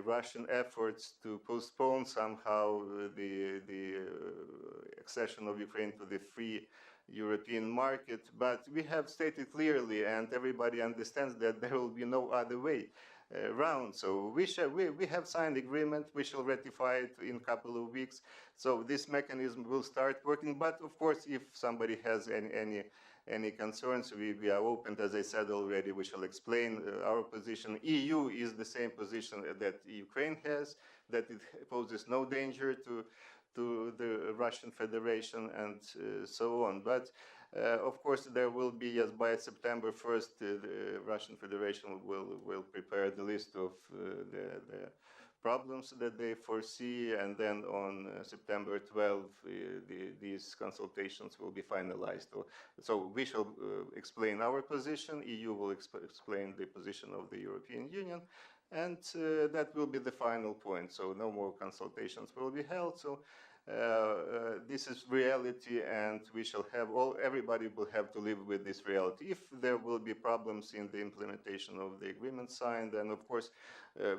Russian efforts to postpone somehow the accession of Ukraine to the free European market. But we have stated clearly, and everybody understands, that there will be no other way. round. So we have signed the agreement. We shall ratify it in a couple of weeks. So this mechanism will start working. But of course, if somebody has any concerns, we are open. As I said already, we shall explain our position. EU is the same position that Ukraine has, that it poses no danger to the Russian Federation and so on. But of course, there will be, yes, by September 1st, the Russian Federation will prepare the list of the problems that they foresee, and then on September 12th, these consultations will be finalized. So we shall explain our position, EU will explain the position of the European Union, and that will be the final point. So no more consultations will be held. So this is reality, and we shall have everybody will have to live with this reality. If there will be problems in the implementation of the agreement signed, then of course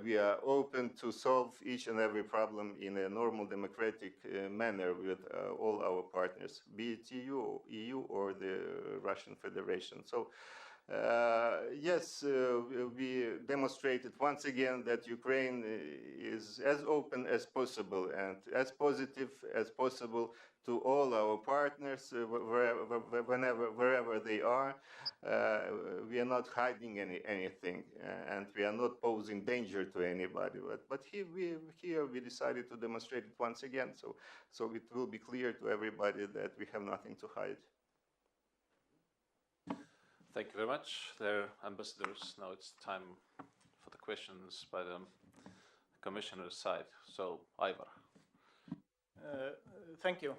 we are open to solve each and every problem in a normal democratic manner with all our partners, be it EU or the Russian Federation. So yes, we demonstrated once again that Ukraine is as open as possible and as positive as possible to all our partners, wherever they are. We are not hiding anything, and we are not posing danger to anybody. But here we decided to demonstrate it once again, so it will be clear to everybody that we have nothing to hide. Thank you very much, dear ambassadors. Now it's time for the questions by the commissioner's side. So, Ivar. Thank you.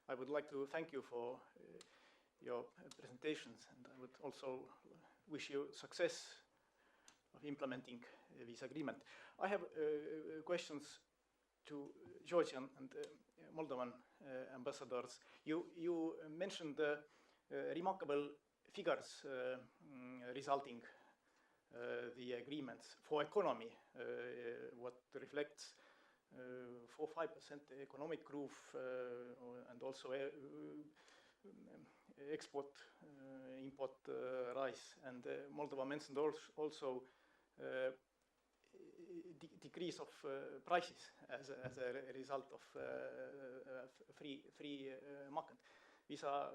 I would like to thank you for your presentations, and I would also wish you success of implementing this agreement. I have questions to Georgian and Moldovan ambassadors. You mentioned remarkable figures resulting the agreements for economy, what reflects 4-5% economic growth and also export import rise, and Moldova mentioned also decrease of prices as a result of free market. These are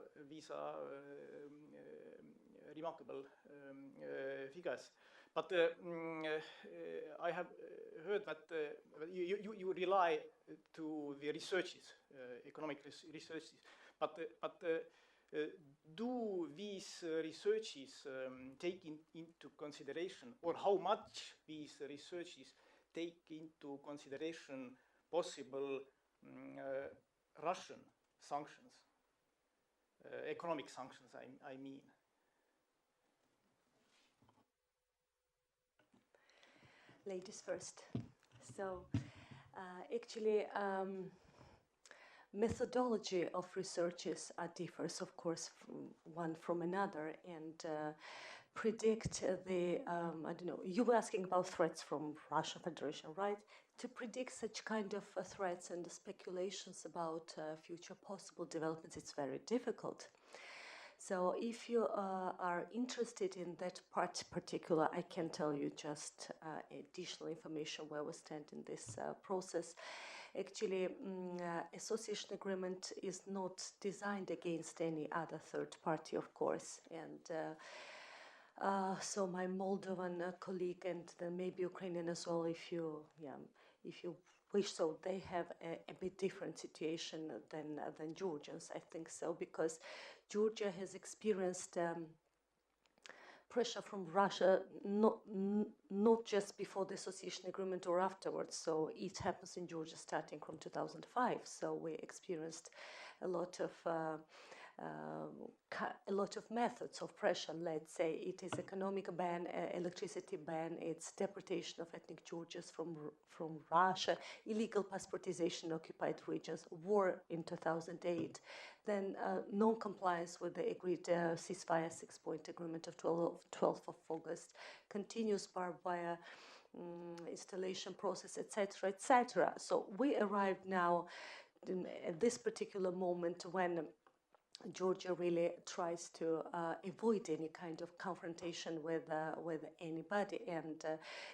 remarkable figures. But I have heard that you rely to the researches, economic researches. But do these researches take into consideration, or how much these researches take into consideration possible Russian sanctions? Economic sanctions, I mean. Ladies first. So, actually, methodology of researches differs, of course, one from another, and predict the, I don't know, you were asking about threats from Russian Federation, right? To predict such kind of threats and speculations about future possible developments, it's very difficult. So if you are interested in that part particular, I can tell you just additional information where we stand in this process. Actually, association agreement is not designed against any other third party, of course, and so my Moldovan colleague, and then maybe Ukrainian as well, if you wish so, they have a bit different situation than Georgians, I think so, because Georgia has experienced pressure from Russia, not just before the association agreement or afterwards. So it happens in Georgia starting from 2005. So we experienced a lot of methods of pressure. Let's say it is economic ban, electricity ban, it's deportation of ethnic Georgians from Russia, illegal passportization in occupied regions, war in 2008, then non-compliance with the agreed ceasefire 6-point agreement of 12th of August, continuous barbed wire installation process, etc., etc. So we arrived now at this particular moment when Georgia really tries to avoid any kind of confrontation with anybody, and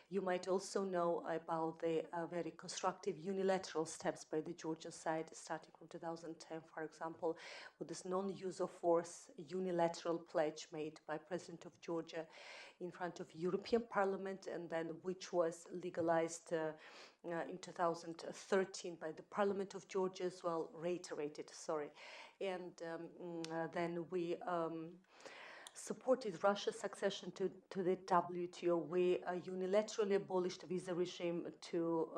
you might also know about the very constructive unilateral steps by the Georgian side, starting from 2010, for example, with this non-use of force unilateral pledge made by President of Georgia in front of European Parliament, and then which was legalized in 2013 by the Parliament of Georgia as well, reiterated, sorry. And then we supported Russia's accession to the WTO. We unilaterally abolished the visa regime to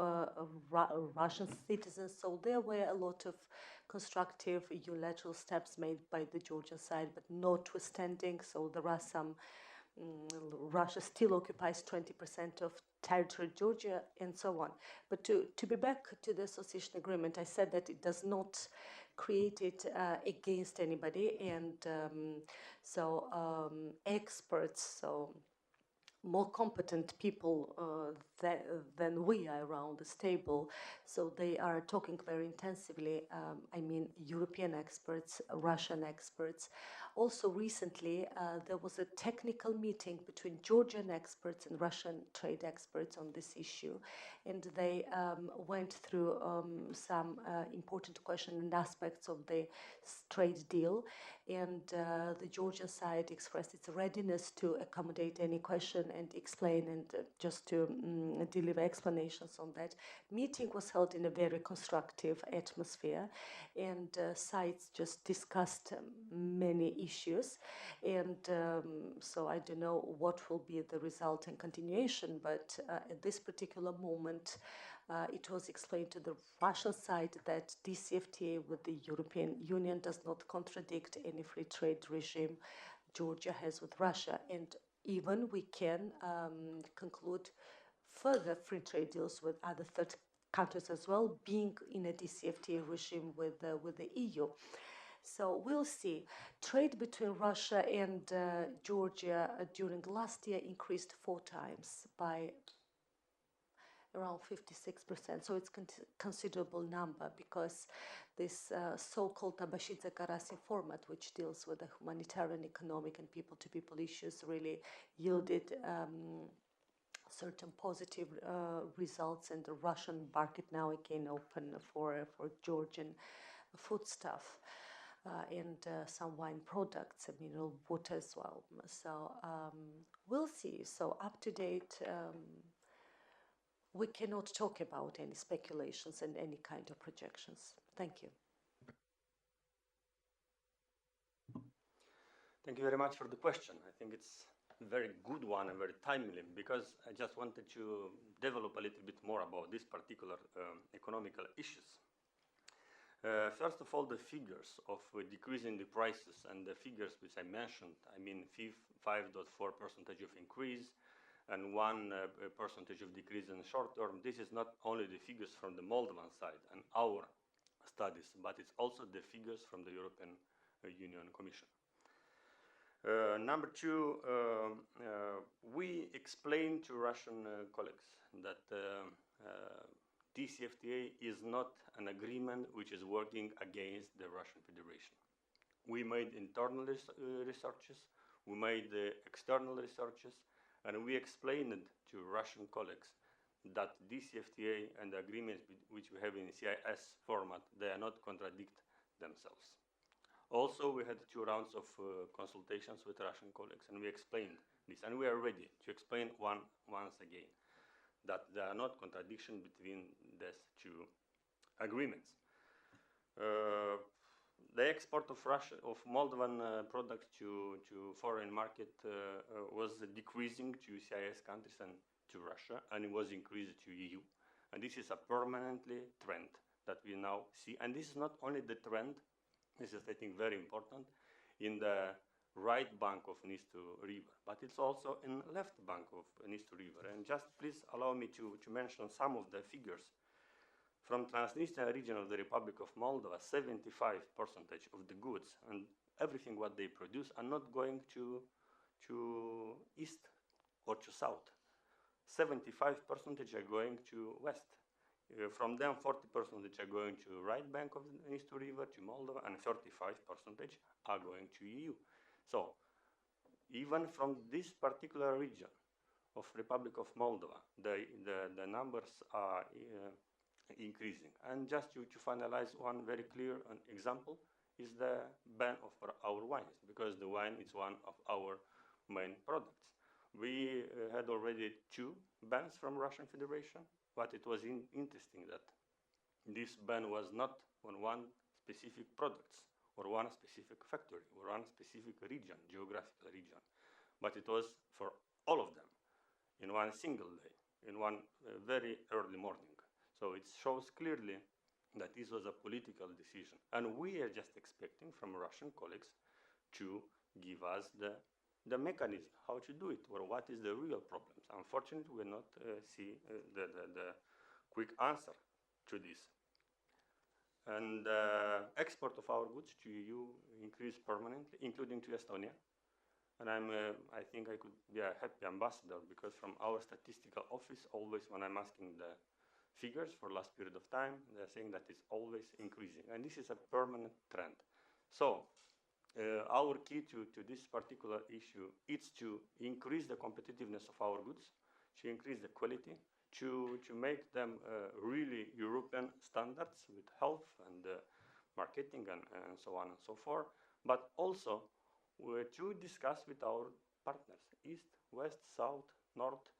Russian citizens. So there were a lot of constructive unilateral steps made by the Georgian side, but notwithstanding, so there are some, Russia still occupies 20% of territory, Georgia, and so on. But to be back to the association agreement, I said that it does not create it against anybody, and experts, so more competent people than we are around this table, so they are talking very intensively, I mean European experts, Russian experts. Also recently there was a technical meeting between Georgian experts and Russian trade experts on this issue, and they went through some important questions and aspects of the trade deal, and the Georgian side expressed its readiness to accommodate any question and explain and just to deliver explanations on that. Meeting was held in a very constructive atmosphere, and sides just discussed many issues, and so I don't know what will be the result and continuation, but at this particular moment it was explained to the Russian side that DCFTA with the European Union does not contradict any free trade regime Georgia has with Russia, and even we can conclude further free trade deals with other third countries as well, being in a DCFTA regime with the EU. So we'll see. Trade between Russia and Georgia during last year increased 4 times by around 56%. So it's considerable number, because this so-called Tabashidze-Karasi format, which deals with the humanitarian, economic, and people-to-people issues, really yielded certain positive results, and the Russian market now again open for Georgian foodstuff and some wine products and mineral water as well. So we'll see. So up to date, we cannot talk about any speculations and any kind of projections. Thank you. Thank you very much for the question. I think it's a very good one and very timely, because I just wanted to develop a little bit more about these particular economical issues. First of all, the figures of decreasing the prices and the figures which I mentioned, I mean 5.4% of increase and 1% of decrease in the short term. This is not only the figures from the Moldovan side and our studies, but it's also the figures from the European Union Commission. Number 2, we explained to Russian colleagues that DCFTA is not an agreement which is working against the Russian Federation. We made internal researches, we made external researches, and we explained to Russian colleagues that DCFTA and the agreements which we have in CIS format, they are not contradict themselves. Also, we had 2 rounds of consultations with Russian colleagues, and we explained this, and we are ready to explain once again that there are not contradiction between these 2 agreements. The export of Moldovan products to foreign market was decreasing to CIS countries and to Russia, and it was increased to EU. And this is a permanently trend that we now see. And this is not only the trend, this is, I think, very important, in the right bank of Dnistru River, but it's also in left bank of Dnistru River. And just please allow me to mention some of the figures. From Transnistrian region of the Republic of Moldova, 75% of the goods and everything what they produce are not going to east or to south. 75% are going to west. From them, 40% are going to right bank of the Dniester River, to Moldova, and 35% are going to EU. So even from this particular region of Republic of Moldova, the numbers are increasing. And just to finalize, one very clear example is the ban of our wines, because the wine is one of our main products. We had already 2 bans from Russian Federation, but it was interesting that this ban was not on one specific products or one specific factory or one specific region, geographical region, but it was for all of them in one single day, in one very early morning. So it shows clearly that this was a political decision. And we are just expecting from Russian colleagues to give us the mechanism, how to do it, or what is the real problems. Unfortunately, we will not see the quick answer to this. And export of our goods to EU increased permanently, including to Estonia. And I think I could be a happy ambassador, because from our statistical office, always when I'm asking the figures for last period of time, they're saying that it's always increasing. And this is a permanent trend. So our key to this particular issue is to increase the competitiveness of our goods, to increase the quality, to make them really European standards with health and marketing and so on and so forth, but also to discuss with our partners, East, West, South, North,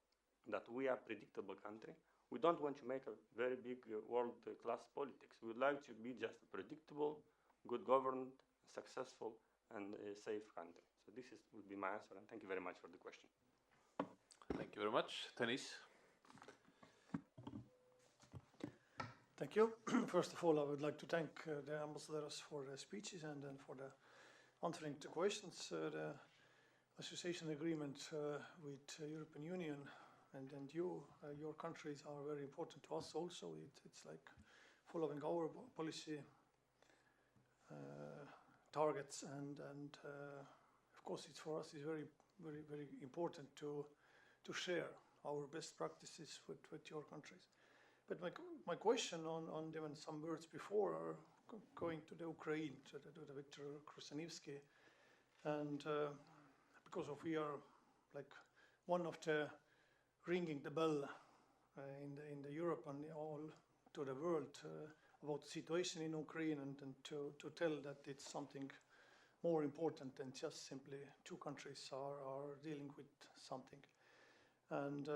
that we are a predictable country. We don't want to make a very big world-class politics. We would like to be just a predictable, good governed, successful, and a safe country. So this would be my answer, and thank you very much for the question. Thank you very much. Tõnis? Thank you. First of all, I would like to thank the ambassadors for the speeches and then for the answering the questions. The association agreement with European Union and you, your countries are very important to us also. It's like following our policy targets and of course it's for us is very important to share our best practices with your countries. But my question on even some words before are going to the Ukraine, to the Viktor Krusanivsky, and because we are like one of the ringing the bell in the Europe and all to the world about the situation in Ukraine, and to tell that it's something more important than just simply 2 countries are dealing with something. And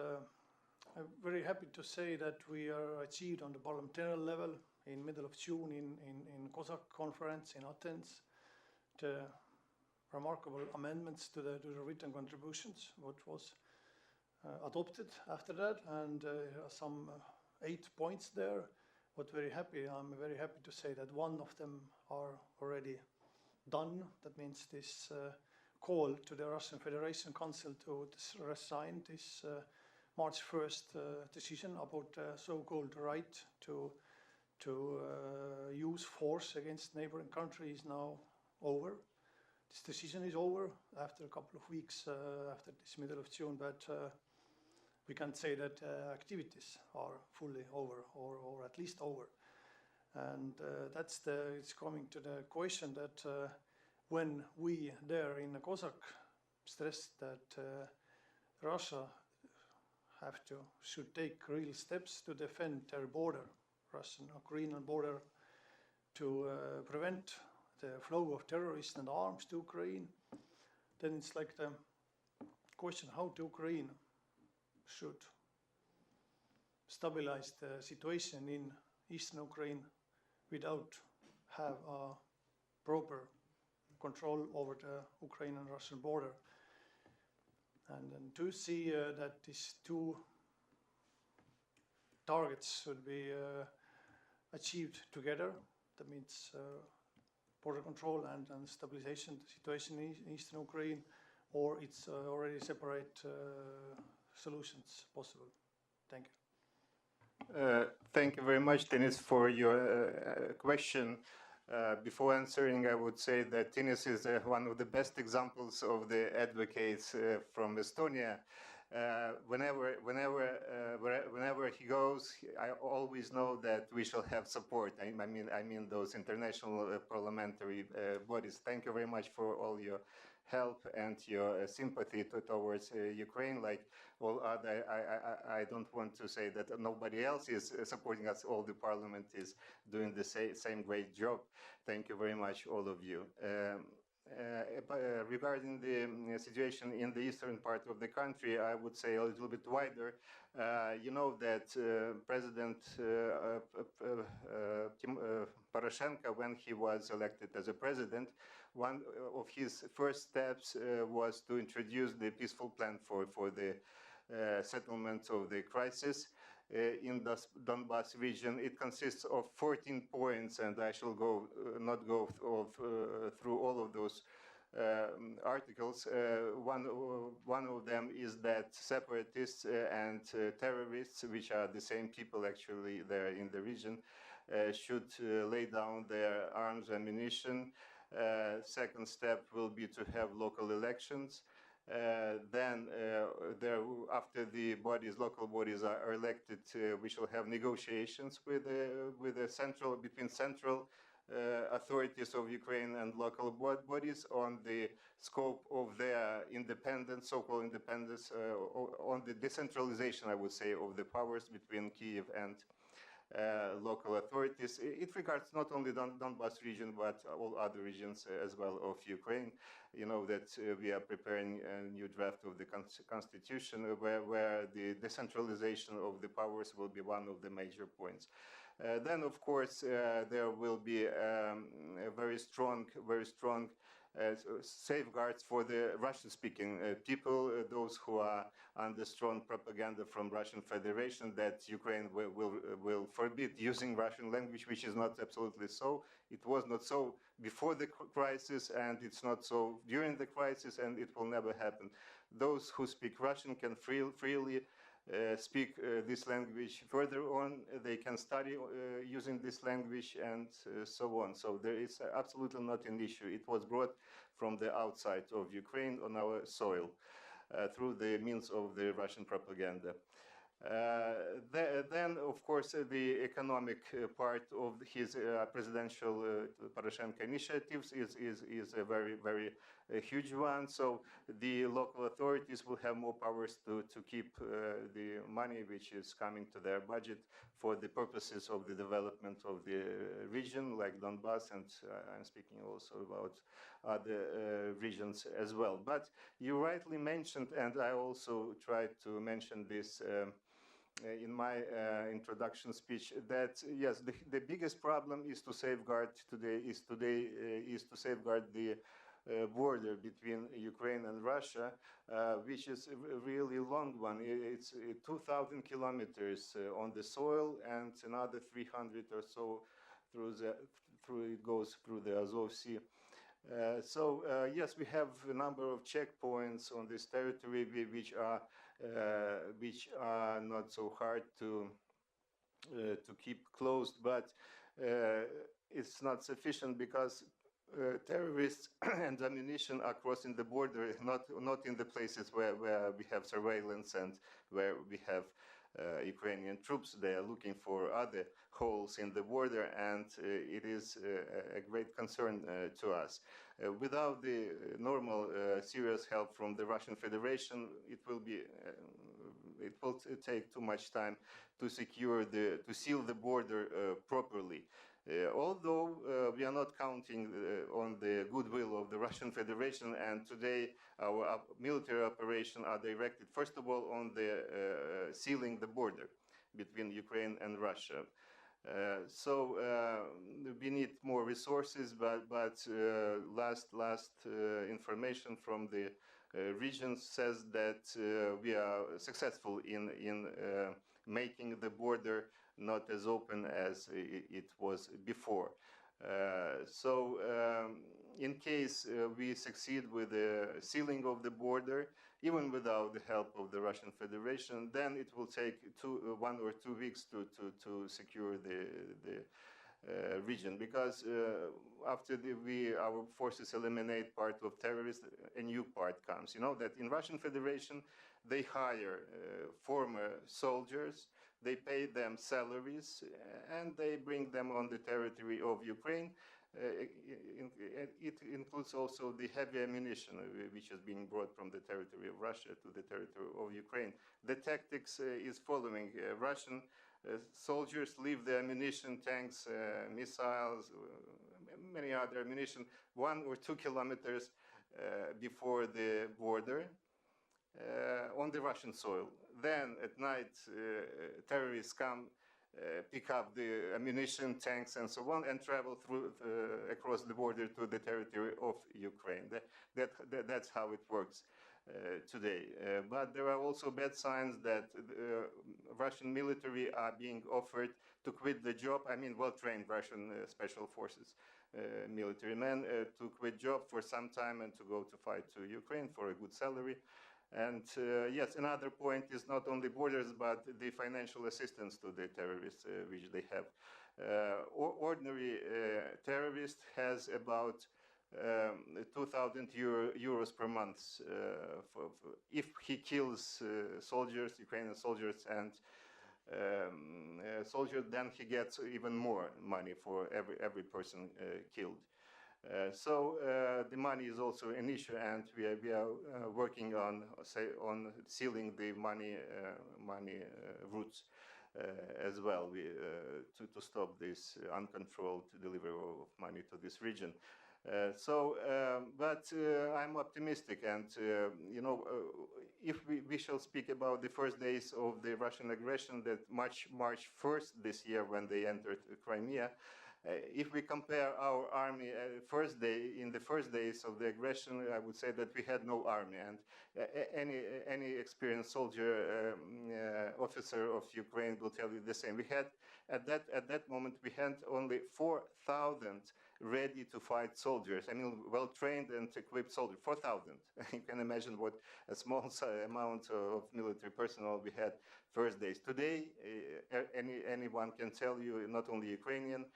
I'm very happy to say that we are achieved on the parliamentary level in middle of June in COSAC conference in Athens, the remarkable amendments to the written contributions, what was adopted after that, and some 8 points there. But I'm very happy to say that 1 of them are already done. That means this call to the Russian Federation Council to resign this March 1st decision about the so-called right to use force against neighboring country is now over. This decision is over after a couple of weeks after this middle of June, but we can't say that activities are fully over or at least over. And it's coming to the question that when we there in the COSAC stressed that Russia should take real steps to defend their border, Russian-Ukrainian border, to prevent the flow of terrorists and arms to Ukraine, then it's like the question how to Ukraine should stabilize the situation in eastern Ukraine without have a proper control over the Ukrainian-Russian border. And to see that these 2 targets should be achieved together, that means border control and stabilization the situation in eastern Ukraine, or it's already separate solutions possible. Thank you. Thank you very much, Tõnis, for your question. Before answering, I would say that Tõnis is one of the best examples of the advocates from Estonia. whenever he goes, I always know that we shall have support. I mean those international parliamentary bodies. Thank you very much for all your help and your sympathy towards Ukraine. Like all other, I don't want to say that nobody else is supporting us. All the parliament is doing the same great job. Thank you very much, all of you. Regarding the situation in the eastern part of the country, I would say a little bit wider. You know that President Poroshenko, when he was elected as a president, one of his first steps was to introduce the peaceful plan for the settlement of the crisis in the Donbas region. It consists of 14 points, and I shall not go through all of those articles. One of them is that separatists and terrorists, which are the same people actually there in the region, should lay down their arms and ammunition. Second step will be to have local elections. Then, after the local bodies are elected, we shall have negotiations between central authorities of Ukraine and local bodies on the scope of their independence, so-called independence, on the decentralization, I would say, of the powers between Kyiv and local authorities. It regards not only Donbas region, but all other regions as well of Ukraine. You know that we are preparing a new draft of the constitution where the decentralization of the powers will be one of the major points. Then, of course, there will be a very strong safeguards for the Russian-speaking people, those who are under strong propaganda from Russian Federation that Ukraine will forbid using Russian language, which is not absolutely so. It was not so before the crisis, and it's not so during the crisis, and it will never happen. Those who speak Russian can freely speak this language further on. They can study using this language and so on. So there is absolutely not an issue. It was brought from the outside of Ukraine on our soil through the means of the Russian propaganda. Then, of course, the economic part of his presidential Poroshenko initiatives is a very huge one. So the local authorities will have more powers to keep the money which is coming to their budget for the purposes of the development of the region, like Donbas, and I'm speaking also about other regions as well. But you rightly mentioned, and I also tried to mention this in my introduction speech, that yes, the biggest problem is to safeguard the border between Ukraine and Russia, which is a really long one. It's 2,000 kilometers on the soil, and another 300 or so it goes through the Azov Sea. Yes, we have a number of checkpoints on this territory which are not so hard to keep closed, but it's not sufficient because terrorists and ammunition are crossing the border, not in the places where we have surveillance and where we have Ukrainian troops. They are looking for other holes in the border, and it is a great concern to us. Without the normal serious help from the Russian Federation, it will take too much time to seal the border properly. Although we are not counting on the goodwill of the Russian Federation, and today our military operations are directed, first of all, on the sealing the border between Ukraine and Russia. We need more resources, but last information from the region says that we are successful in making the border not as open as it was before. In case we succeed with the sealing of the border, even without the help of the Russian Federation, then it will take 1 or 2 weeks to secure region, because after our forces eliminate part of terrorists, a new part comes. You know that in Russian Federation they hire former soldiers, they pay them salaries, and they bring them on the territory of Ukraine. It includes also the heavy ammunition which is being brought from the territory of Russia to the territory of Ukraine. The tactics is following. Russian soldiers leave the ammunition, tanks, missiles, many other ammunition 1 or 2 kilometers before the border on the Russian soil. Then at night terrorists come, pick up the ammunition, tanks, and so on, and travel through across the border to the territory of Ukraine. That's how it works today. But there are also bad signs that Russian military are being offered to quit the job. I mean, well-trained Russian special forces military men to quit job for some time and to go to fight to Ukraine for a good salary. And yes, another point is not only borders, but the financial assistance to the terrorists which they have. Ordinary terrorist has about 2,000 euros per month if he kills soldiers, Ukrainian soldiers, and soldiers, then he gets even more money for every person killed. So the money is also an issue, and we are working on sealing the money routes as well to stop this uncontrolled delivery of money to this region. But I'm optimistic, and you know, if we shall speak about the first days of the Russian aggression, that March 1st this year when they entered Crimea. If we compare our army in the first days of the aggression, I would say that we had no army, and any experienced soldier, officer of Ukraine will tell you the same. We had at that moment we had only 4,000 ready to fight soldiers. I mean, well trained and equipped soldiers. 4,000. You can imagine what a small amount of military personnel we had first days. Today, anyone can tell you, not only Ukrainian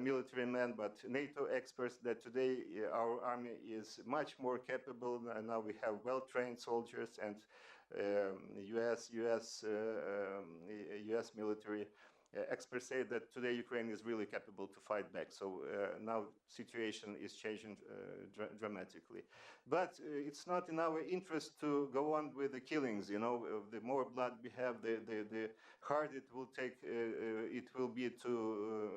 military men, but NATO experts, that today our army is much more capable. And now we have well-trained soldiers, and U.S. military experts say that today Ukraine is really capable to fight back. So now situation is changing dramatically. But it's not in our interest to go on with the killings. You know, the more blood we have, the harder it will take. It will be to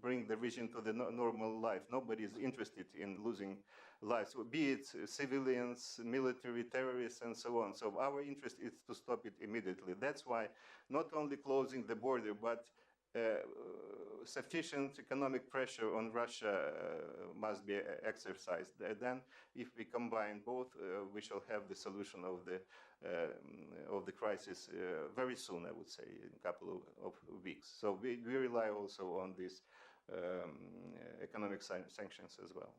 bring the region to the normal life. Nobody is interested in losing lives, be it civilians, military, terrorists, and so on. So our interest is to stop it immediately. That's why not only closing the border, but sufficient economic pressure on Russia must be exercised. Then, if we combine both, we shall have the solution of the crisis very soon, I would say, in a couple of weeks. So we rely also on these economic sanctions as well.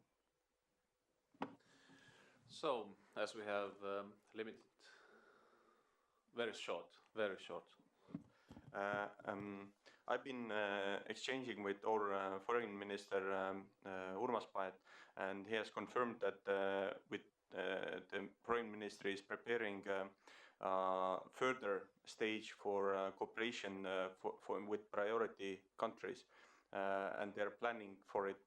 So, as we have limited, very short. I've been exchanging with our foreign minister Urmas Paet, and he has confirmed that with the foreign ministry is preparing further stage for cooperation with priority countries, and they're planning for it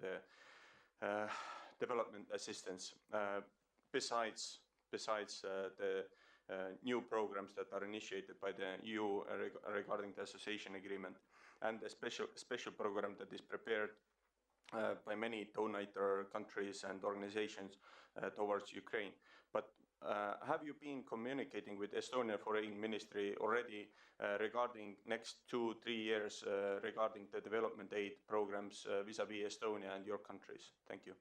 the development assistance besides the new programs that are initiated by the EU regarding the association agreement, and a special program that is prepared by many donor countries and organizations towards Ukraine. But have you been communicating with Estonia Foreign Ministry already regarding next 2-3 years regarding the development aid programs vis-à-vis Estonia and your countries? Thank you.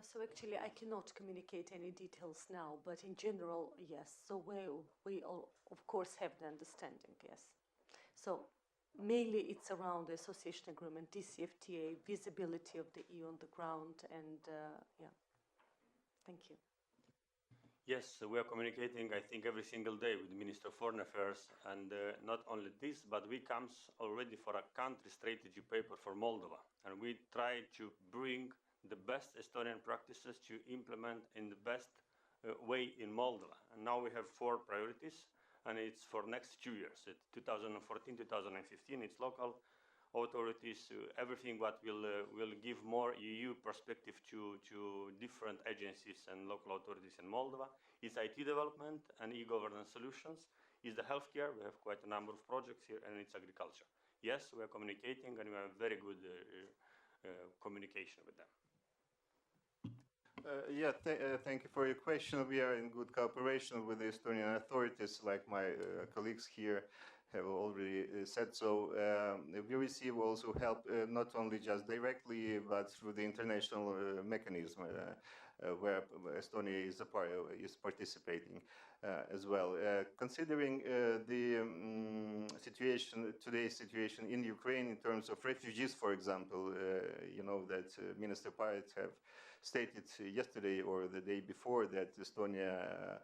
So actually, I cannot communicate any details now, but in general, yes. So we all, of course, have the understanding, yes. So mainly it's around the association agreement, DCFTA, visibility of the EU on the ground, and yeah. Thank you. Yes, we are communicating, I think, every single day with the Minister of Foreign Affairs, and not only this, but we comes already for a country strategy paper for Moldova, and we try to bring the best Estonian practices to implement in the best way in Moldova. And now we have 4 priorities, and it's for next 2 years. It's 2014, 2015, it's local authorities, everything what will give more EU perspective to different agencies and local authorities in Moldova. It's IT development and e-governance solutions. It's the healthcare. We have quite a number of projects here, and it's agriculture. Yes, we are communicating, and we have very good communication with them. Thank you for your question. We are in good cooperation with the Estonian authorities, like my colleagues here have already said so. We receive also help not only just directly, but through the international mechanism where Estonia is participating as well. Considering the today's situation in Ukraine in terms of refugees, for example, you know that Minister Paet have stated yesterday or the day before that Estonia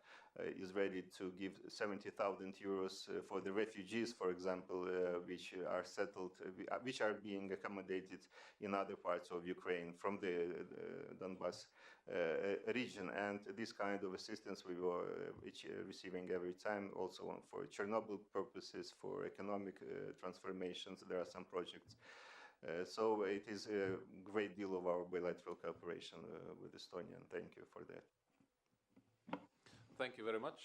is ready to give 70,000 euros for the refugees, for example, which are settled, which are being accommodated in other parts of Ukraine from the Donbas region. And this kind of assistance we were receiving every time, also for Chernobyl purposes, for economic transformations. There are some projects. So it is a great deal of our bilateral cooperation with Estonia, and thank you for that. Thank you very much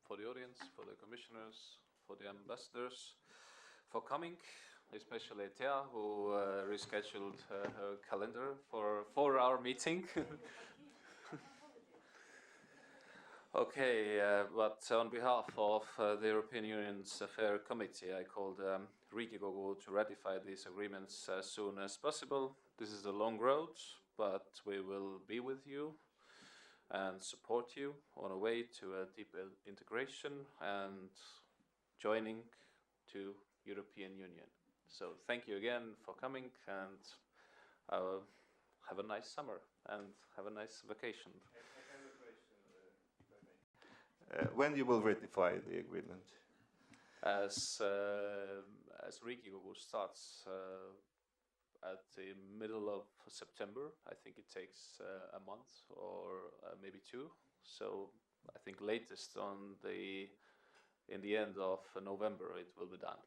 for the audience, for the commissioners, for the ambassadors, for coming, especially Tea, who rescheduled her calendar for our meeting. Okay, but on behalf of the European Union's Affair Committee, I called Riigikogu to ratify these agreements as soon as possible. This is a long road, but we will be with you and support you on a way to a deeper integration and joining to European Union. So thank you again for coming, and have a nice summer and have a nice vacation. When you will ratify the agreement? As Riigikogu starts at the middle of September, I think it takes a month or maybe 2. So I think latest in the end of November it will be done.